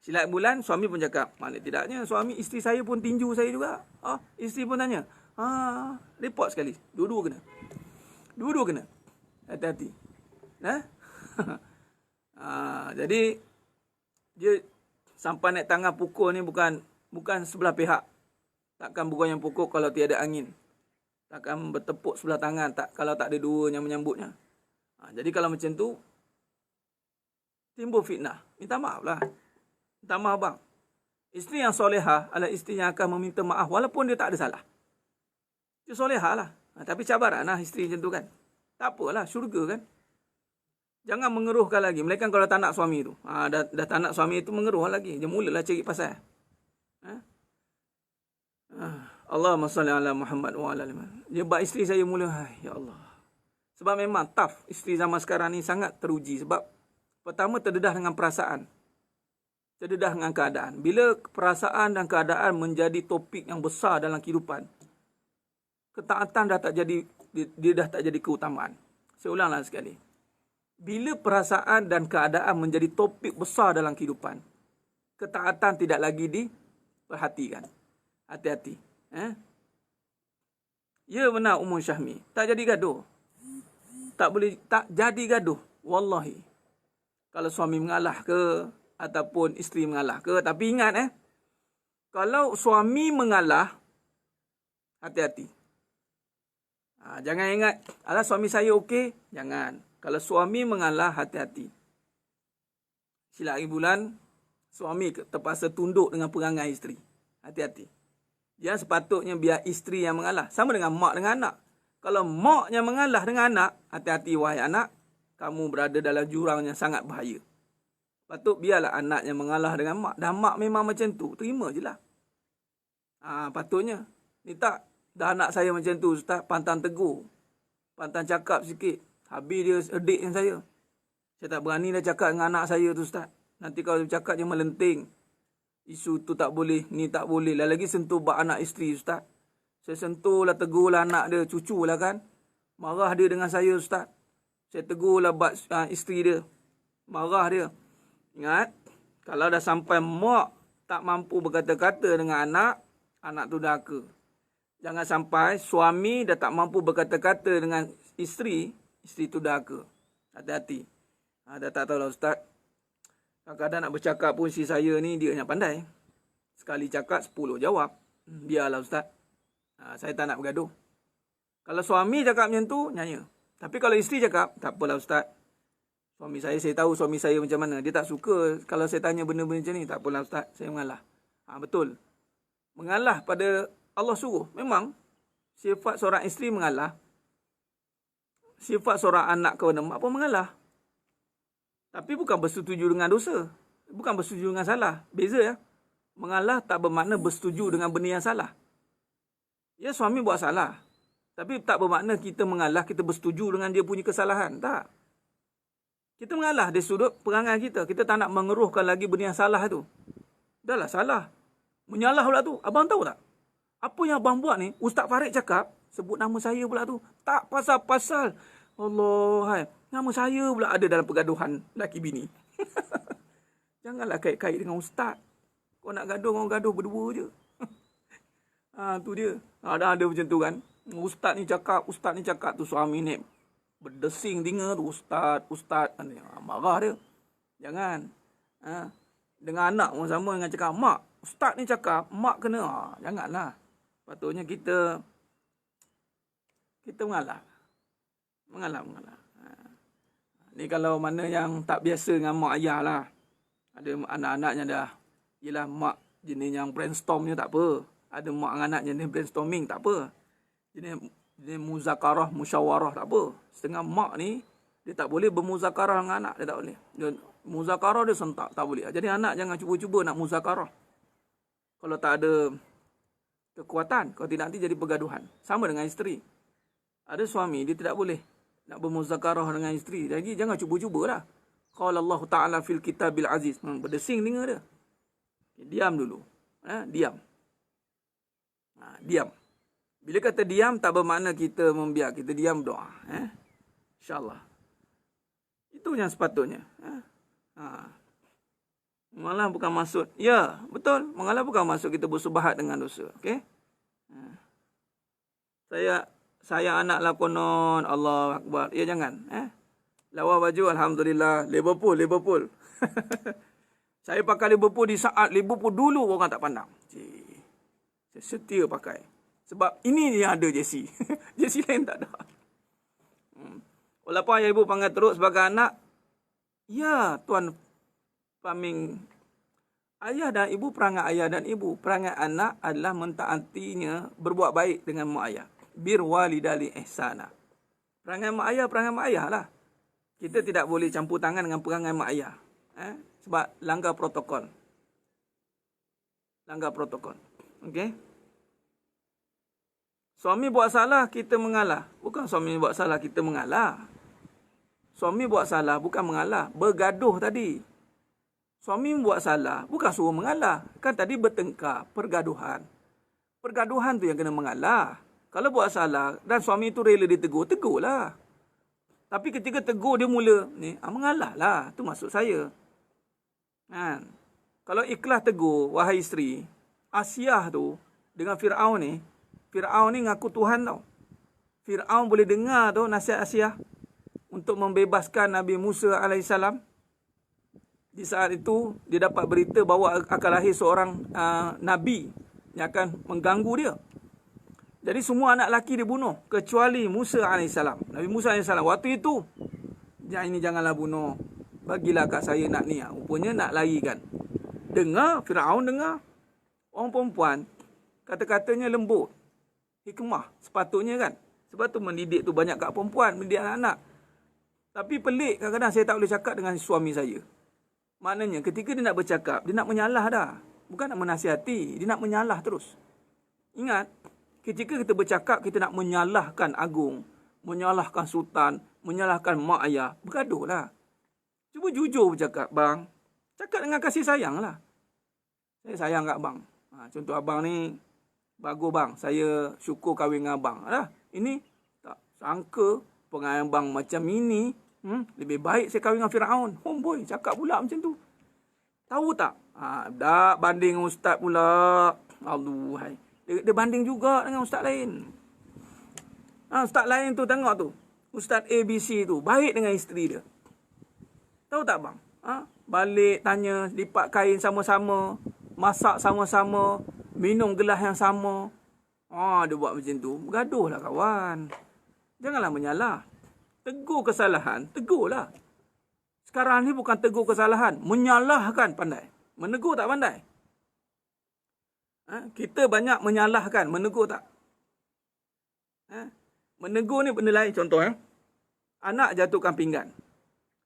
Silat bulan, suami pun cakap, mana tidaknya, suami isteri saya pun tinju saya juga. Isteri pun tanya. Report sekali. Dua-dua kena. Hati-hati. Jadi, dia sampai naik tangan pukul ni bukan sebelah pihak. Takkan bukan yang pukul kalau tiada angin. Takkan bertepuk sebelah tangan kalau tak ada dua yang menyambutnya. Jadi kalau macam tu, timbul fitnah. Minta maaf lah. Minta maaf bang. Isteri yang solehah adalah isteri yang akan meminta maaf walaupun dia tak ada salah. Dia solehah lah. Tapi cabaran lah isteri macam tu kan. Tak apalah, syurga kan. Jangan mengeruhkan lagi. Melainkan kalau tak nak suami tu. Dah tak nak suami tu mengeruh lagi. Dia mulalah cari pasal. Allahumma salli ala Muhammad wa ala alihi. Dia buat isteri saya mula, ya Allah. Sebab memang tough. Isteri zaman sekarang ni sangat teruji. Sebab pertama terdedah dengan perasaan. Terdedah dengan keadaan. Bila perasaan dan keadaan menjadi topik yang besar dalam kehidupan, ketaatan dah tak jadi, dia dah tak jadi keutamaan. Saya ulanglah sekali. Bila perasaan dan keadaan menjadi topik besar dalam kehidupan, ketaatan tidak lagi diperhatikan. Hati-hati. Ya benar Ummu Syahmi. Tak jadi gaduh. Tak jadi gaduh. Wallahi. Kalau suami mengalah ke, ataupun isteri mengalah ke. Tapi ingat kalau suami mengalah, hati-hati. Jangan ingat, alah suami saya okey. Jangan. Kalau suami mengalah, hati-hati. Silap hari bulan, suami terpaksa tunduk dengan perangai isteri. Hati-hati. Yang sepatutnya biar isteri yang mengalah. Sama dengan mak dengan anak. Kalau mak yang mengalah dengan anak, hati-hati wahai anak. Kamu berada dalam jurang yang sangat bahaya. Patut biarlah anak yang mengalah dengan mak. Dan mak memang macam tu. Terima je lah. Patutnya. Ni tak. Dah anak saya macam tu, Ustaz. Pantang tegur. Pantang cakap sikit. Habis dia edik dengan saya. Saya tak berani dah cakap dengan anak saya tu, Ustaz. Nanti kalau dia cakap dia melenting. Isu tu tak boleh, ni tak boleh. Lagi sentuh bak anak isteri, Ustaz. Saya sentuhlah, tegurlah anak dia, cucu lah kan. Marah dia dengan saya, Ustaz. Saya tegurlah bak isteri dia. Marah dia. Ingat, kalau dah sampai mak tak mampu berkata-kata dengan anak, anak tu daka. Jangan sampai suami dah tak mampu berkata-kata dengan isteri, isteri tu daka. Hati-hati. Dah tak tahu lah, Ustaz. Kadang-kadang nak bercakap pun si saya ni dia yang pandai. Sekali cakap 10 jawab. Biarlah Ustaz. Saya tak nak bergaduh. Kalau suami cakap macam tu, nyanya. Tapi kalau isteri cakap, tak apalah Ustaz. Suami saya tahu suami saya macam mana. Dia tak suka kalau saya tanya benda-benda macam ni. Tak apalah Ustaz, saya mengalah. Betul. Mengalah pada Allah suruh. Memang sifat seorang isteri mengalah. Sifat seorang anak kepada mak pun mengalah. Tapi bukan bersetuju dengan dosa. Bukan bersetuju dengan salah. Beza ya. Mengalah tak bermakna bersetuju dengan benda yang salah. Ya, suami buat salah. Tapi tak bermakna kita mengalah, kita bersetuju dengan dia punya kesalahan. Tak. Kita mengalah di sudut perangai kita. Kita tak nak mengeruhkan lagi benda yang salah tu. Dah lah salah. Menyalah pula tu. Abang tahu tak? Apa yang abang buat ni, Ustaz Farid cakap, sebut nama saya pula tu. Tak pasal-pasal. Allah, hai. Nama saya pula ada dalam pergaduhan laki bini. Janganlah kait-kait dengan Ustaz. Kau nak gaduh, kau gaduh berdua je. Tu dia. Ada macam tu kan. Ustaz ni cakap tu suami ni berdesing telinga tu. Ustaz. Marah dia. Jangan. Dengan anak pun sama dengan cakap mak. Ustaz ni cakap, mak kena. Janganlah. Patutnya kita mengalah. Mengalah. Ni kalau mana yang tak biasa dengan mak ayah lah. Ada anak-anaknya dah. Yelah mak jenis yang brainstormnya tak apa. Ada mak dengan anak jenis brainstorming tak apa. Jenis muzakarah, musyawarah tak apa. Setengah mak ni, dia tak boleh bermuzakarah dengan anak. Dia tak boleh. Muzakarah dia sentak. Tak boleh. Jadi anak jangan cuba-cuba nak muzakarah. Kalau tak ada kekuatan. Kalau tidak nanti jadi pergaduhan. Sama dengan isteri. Ada suami dia tidak boleh nak bermuzakarah dengan isteri. Jadi jangan cuba-cubalah. Qala Allah Ta'ala fil kitabil aziz. Berdesing telinga dia. Diam dulu. Diam. Diam. Bila kata diam tak bermakna kita membiak. Kita diam doa. InsyaAllah. Itu yang sepatutnya. Mengalah bukan maksud. Ya, betul. Mengalah bukan maksud kita bersubahat dengan dosa. Okey? Saya anak lakonon. Allah Akbar. Ya, jangan. Lawa baju, Alhamdulillah. Liverpool. Saya pakai Liverpool di saat Liverpool dulu orang tak pandang. Saya setia pakai. Sebab ini yang ada jersey. Jersey lain tak ada. Walaupun ayah ibu panggil teruk sebagai anak. Ya, Tuan Paming. Ayah dan ibu, perangai ayah dan ibu. Perangai anak adalah mentaatinya berbuat baik dengan mak ayah. Bir walidali ihsana. Perangai mak ayah lah. Kita tidak boleh campur tangan dengan perangai mak ayah. Sebab langgar protokol. Okey? Suami buat salah, kita mengalah. Bukan suami buat salah, kita mengalah. Suami buat salah, bukan mengalah. Bergaduh tadi. Suami buat salah, bukan suruh mengalah. Kan tadi bertengkar, pergaduhan. Pergaduhan tu yang kena mengalah. Kalau buat salah, dan suami tu rela ditegur, tegurlah. Tapi ketika tegur dia mula, mengalah lah. Itu maksud saya. Kalau ikhlas tegur, wahai isteri, Asiyah tu, dengan Fir'aun ni ngaku Tuhan tau. Fir'aun boleh dengar tu nasihat Asiyah untuk membebaskan Nabi Musa AS. Di saat itu, dia dapat berita bahawa akan lahir seorang Nabi yang akan mengganggu dia. Jadi semua anak lelaki dia bunuh, kecuali Musa AS. Nabi Musa AS. Waktu itu, ini janganlah bunuh. Bagilah kat saya nak ni. Rupanya nak larikan. Dengar, Fir'aun dengar. Orang perempuan, kata-katanya lembut. Hikmah, sepatutnya kan. Sebab tu mendidik tu banyak kat perempuan, mendidik anak-anak. Tapi pelik, kadang-kadang saya tak boleh cakap dengan suami saya. Maknanya ketika dia nak bercakap, dia nak menyalah dah. Bukan nak menasihati, dia nak menyalah terus. Ingat, ketika kita bercakap, kita nak menyalahkan agung, menyalahkan sultan, menyalahkan mak ayah, bergaduhlah. Cuba jujur bercakap, bang. Cakap dengan kasih sayang lah. Saya sayang kat abang. Contoh abang ni, bagus bang, saya syukur kahwin dengan abang. Ini, tak sangka perangai abang macam ini, lebih baik saya kahwin dengan Fir'aun. Homeboy, cakap pula macam tu. Tahu tak? Dah banding dengan ustaz pula. Aduhai. Dia banding juga dengan ustaz lain. Ustaz lain tu tengok tu. Ustaz ABC tu. Baik dengan isteri dia. Tahu tak bang? Balik tanya, lipat kain sama-sama. Masak sama-sama. Minum gelas yang sama. Dia buat macam tu. Bergaduh lah kawan. Janganlah menyalah. Tegur kesalahan, tegurlah. Sekarang ni bukan tegur kesalahan, menyalahkan pandai. Menegur tak pandai? Kita banyak menyalahkan, menegur tak? Menegur ni benda lain. Contoh, anak jatuhkan pinggan.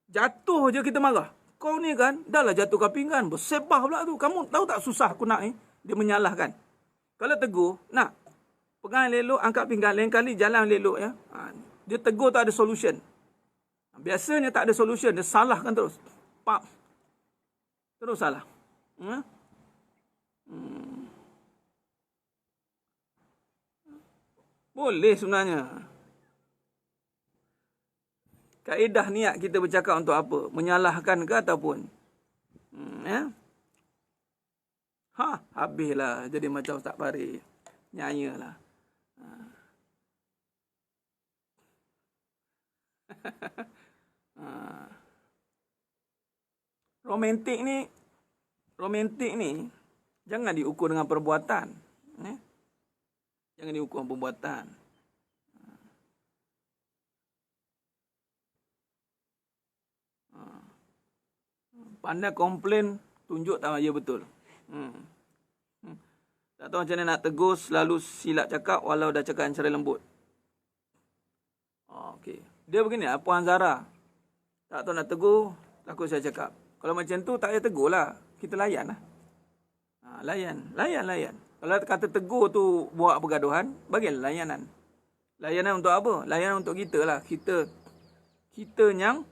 Jatuh je kita marah. Kau ni kan, dah lah jatuhkan pinggan. Bersebah pula tu. Kamu tahu tak susah aku nak ni? Dia menyalahkan. Kalau tegur, nak. Pegang elok, angkat pinggan. Lain kali jalan elok ya. Dia tegur tak ada solution. Biasanya tak ada solution, dia salahkan terus. Pak. Terus salah. Boleh sebenarnya. Kaedah niat kita bercakap untuk apa? Menyalahkan ke ataupun? Habislah jadi macam Ustaz Farid. Nyanyalah. Romantik ni jangan diukur dengan perbuatan. Jangan diukur dengan perbuatan. Pandai komplain, tunjuk tak ya betul. Tak tahu macam mana nak tegur, selalu silap cakap walau dah cakap dengan cara lembut. Okey. Dia begini, Puan Zara. Tak tahu nak tegur, takut saya cakap. Kalau macam tu tak payah tegur lah. Kita layan lah. Layan. Kalau kata tegur tu buat pergaduhan, bagilah layanan. Layanan untuk apa? Layanan untuk kita lah. Kita yang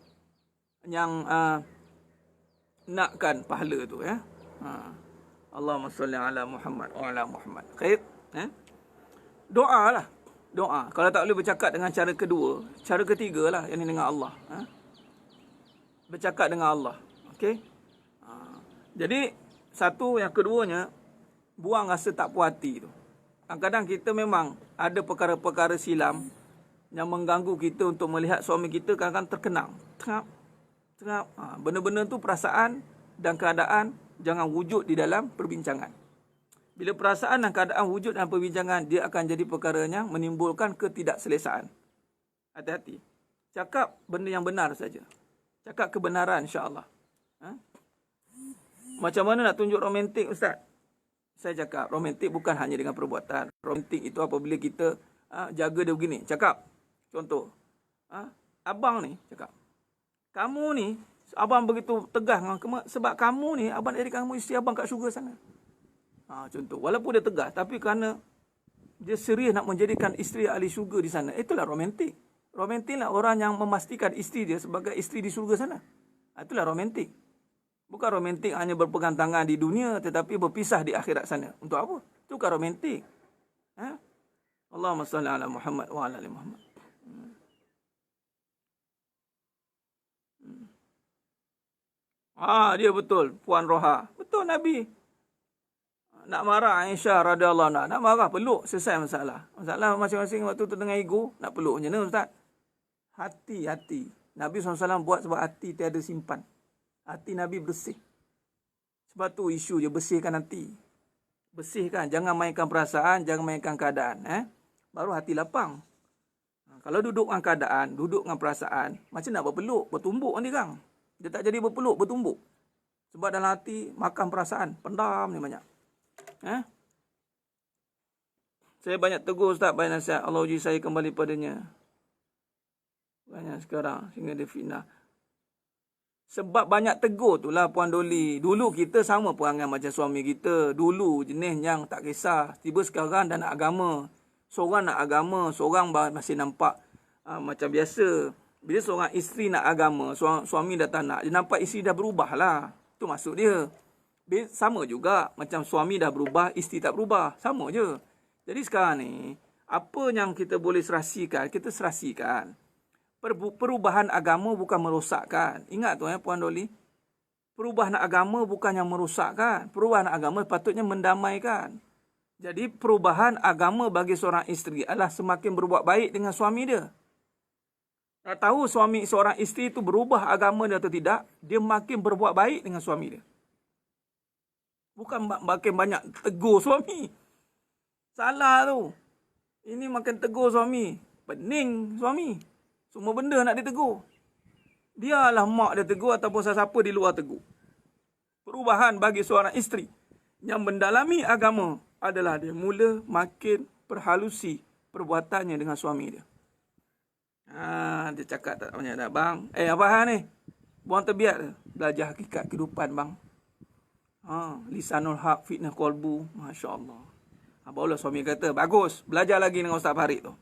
nakkan pahala tu ya. Allahumma salli ala Muhammad wa ala Muhammad. Khair. Doa lah. Doa. Kalau tak boleh bercakap dengan cara kedua, cara ketiga lah, yang ni dengan Allah. Bercakap dengan Allah. Okey. Jadi satu, yang keduanya, buang rasa tak puas hati tu. Kadang-kadang kita memang ada perkara-perkara silam yang mengganggu kita untuk melihat suami kita, kadang-kadang terkenang. Tengap. Benda-benda tu, perasaan dan keadaan jangan wujud di dalam perbincangan. Bila perasaan dan keadaan wujud dalam perbincangan, dia akan jadi perkara yang menimbulkan ketidakselesaan. Hati-hati. Cakap benda yang benar saja. Cakap kebenaran, insya-Allah. Macam mana nak tunjuk romantik, Ustaz? Saya cakap, romantik bukan hanya dengan perbuatan. Romantik itu apabila kita jaga dia begini. Cakap. Contoh. Abang ni, cakap. Kamu ni, abang begitu tegas sebab kamu ni, abang dari kamu isteri abang kat syurga sana. Contoh. Walaupun dia tegas, tapi kerana dia serius nak menjadikan isteri ahli syurga di sana. Itulah romantik. Romantik lah orang yang memastikan isteri dia sebagai isteri di syurga sana. Itulah romantik. Bukan romantik hanya berpegang tangan di dunia, tetapi berpisah di akhirat sana. Untuk apa? Itu bukan romantik. Allahumma salli ala Muhammad wa ala ali Muhammad. Dia betul, Puan Roha. Betul Nabi. Nak marah Aisyah radhiyallahu anha, nak marah peluk, selesai masalah. Masalah masing-masing waktu tu dengan ego, nak peluk macam mana Ustaz? Hati-hati. Nabi SAW buat sebab hati tiada simpan. Hati Nabi bersih. Sebab tu isu je, bersihkan hati. Bersihkan, jangan mainkan perasaan, jangan mainkan keadaan. Baru hati lapang. Kalau duduk dengan keadaan, duduk dengan perasaan, macam nak berpeluk, bertumbuk kan dia kan? Dia tak jadi berpeluk, bertumbuk. Sebab dalam hati makan perasaan, pendam ni banyak. Saya banyak tegur Ustaz, banyak nasihat. Allah uji saya kembali padanya. Banyak sekarang, sehingga dia fitnah. Sebab banyak tegur tu lah Puan Doli. Dulu kita sama perangai macam suami kita. Dulu jenis yang tak kisah. Tiba sekarang dah nak agama. Seorang nak agama, seorang masih nampak macam biasa. Bila seorang isteri nak agama, suami dah tak nak. Dia nampak isteri dah berubah lah. Itu maksud dia. Sama juga. Macam suami dah berubah, isteri tak berubah. Sama je. Jadi sekarang ni, apa yang kita boleh serasikan, kita serasikan. Perubahan agama bukan merosakkan. Ingat tu Puan Doli. Perubahan agama bukan yang merosakkan. Perubahan agama patutnya mendamaikan. Jadi perubahan agama bagi seorang isteri adalah semakin berbuat baik dengan suami dia. Nak tahu suami seorang isteri itu berubah agama dia atau tidak, dia makin berbuat baik dengan suami dia. Bukan makin banyak tegur suami. Salah tu. Ini makin tegur suami. Pening suami. Semua benda nak ditegur. Biarlah mak dia tegur ataupun siapa di luar tegur. Perubahan bagi seorang isteri yang mendalami agama adalah dia mula makin perhalusi perbuatannya dengan suami dia. Dia cakap tak banyak dah. Bang, apa hal ni? Buang terbiat. Belajar hakikat kehidupan bang. Lisanul haq fitnah qalbu. Masya Allah. Barulah suami kata, bagus. Belajar lagi dengan Ustaz Farid tu.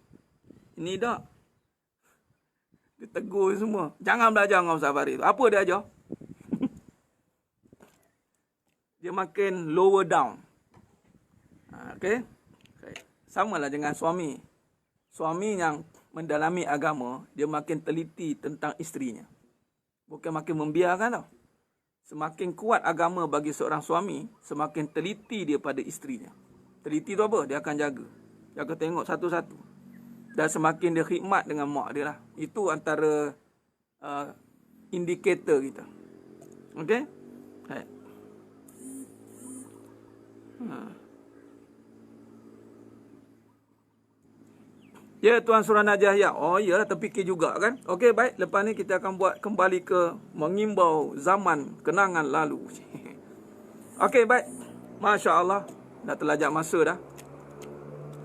Ini tak. Dia tegur semua. Jangan belajar dengan Ustaz Farid tu. Apa dia ajar? Dia makin lower down. Okay? Sama lah dengan suami. Suami yang mendalami agama, dia makin teliti tentang isterinya. Bukan makin membiarkan tau. Semakin kuat agama bagi seorang suami, semakin teliti dia pada isterinya. Teliti tu apa? Dia akan jaga. Dia akan tengok satu-satu. Dan semakin dia khidmat dengan mak dia lah. Itu antara indikator kita. Okay? Hai. Ya, Tuan Surah Najah, ya. Oh, iyalah, terfikir juga kan. Okey, baik. Lepas ni kita akan buat kembali ke mengimbau zaman kenangan lalu. Okey, baik. Masya Allah. Dah terlajak masa dah.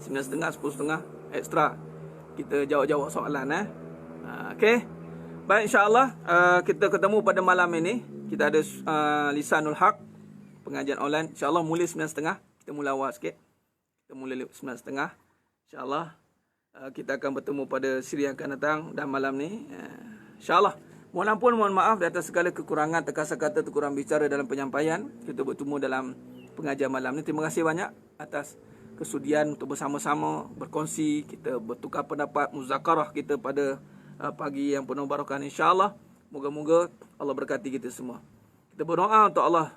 9.30, 10.30. Ekstra. Kita jawab-jawab soalan. Okey. Baik, insyaAllah. Kita ketemu pada malam ini. Kita ada Lisanul Haq. Pengajian online. InsyaAllah mula 9.30. Kita mula awal sikit. Kita mula 9.30. InsyaAllah. Kita akan bertemu pada siri yang akan datang dan malam ni. InsyaAllah. Mohon ampun, mohon maaf di atas segala kekurangan, terkasar kata, terkurang bicara dalam penyampaian. Kita bertemu dalam pengajian malam ni. Terima kasih banyak atas kesudian untuk bersama-sama berkongsi. Kita bertukar pendapat, muzakarah kita pada pagi yang penuh barakah. InsyaAllah. Moga-moga Allah berkati kita semua. Kita berdoa untuk Allah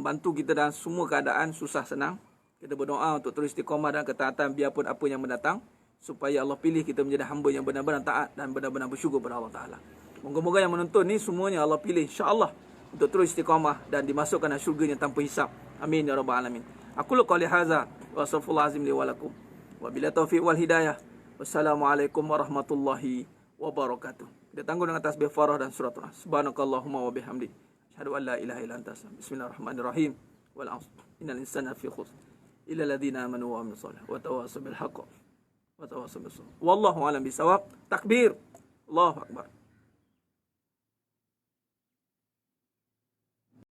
bantu kita dalam semua keadaan, susah senang. Kita berdoa untuk terus istiqamah dan ketaatan biarpun apa yang mendatang. Supaya Allah pilih kita menjadi hamba yang benar-benar taat dan benar-benar bersyukur kepada Allah Ta'ala. Moga-moga yang menonton ni semuanya Allah pilih insyaAllah untuk terus istiqamah dan dimasukkan dalam syurganya tanpa hisap. Amin ya rabbal alamin. Aku lu qali hadza wa astaghfirullah azim li wa lakum. Wa bila taufiq wal hidayah. Wassalamualaikum warahmatullahi wabarakatuh. Kita tangguh dengan tasbih farah dan surat Al. Subhanakallahumma wa bihamdik. Asyhadu an la ilaha illa anta astaghfiruka. Bismillahirrahmanirrahim. Wal 'asr. Innal insana fi khusr. Illa alladziina amanu wa 'amilus shalihati wa tawassaw bil haqq. Wallahu a'lam bisawab. Takbir. Allahu akbar.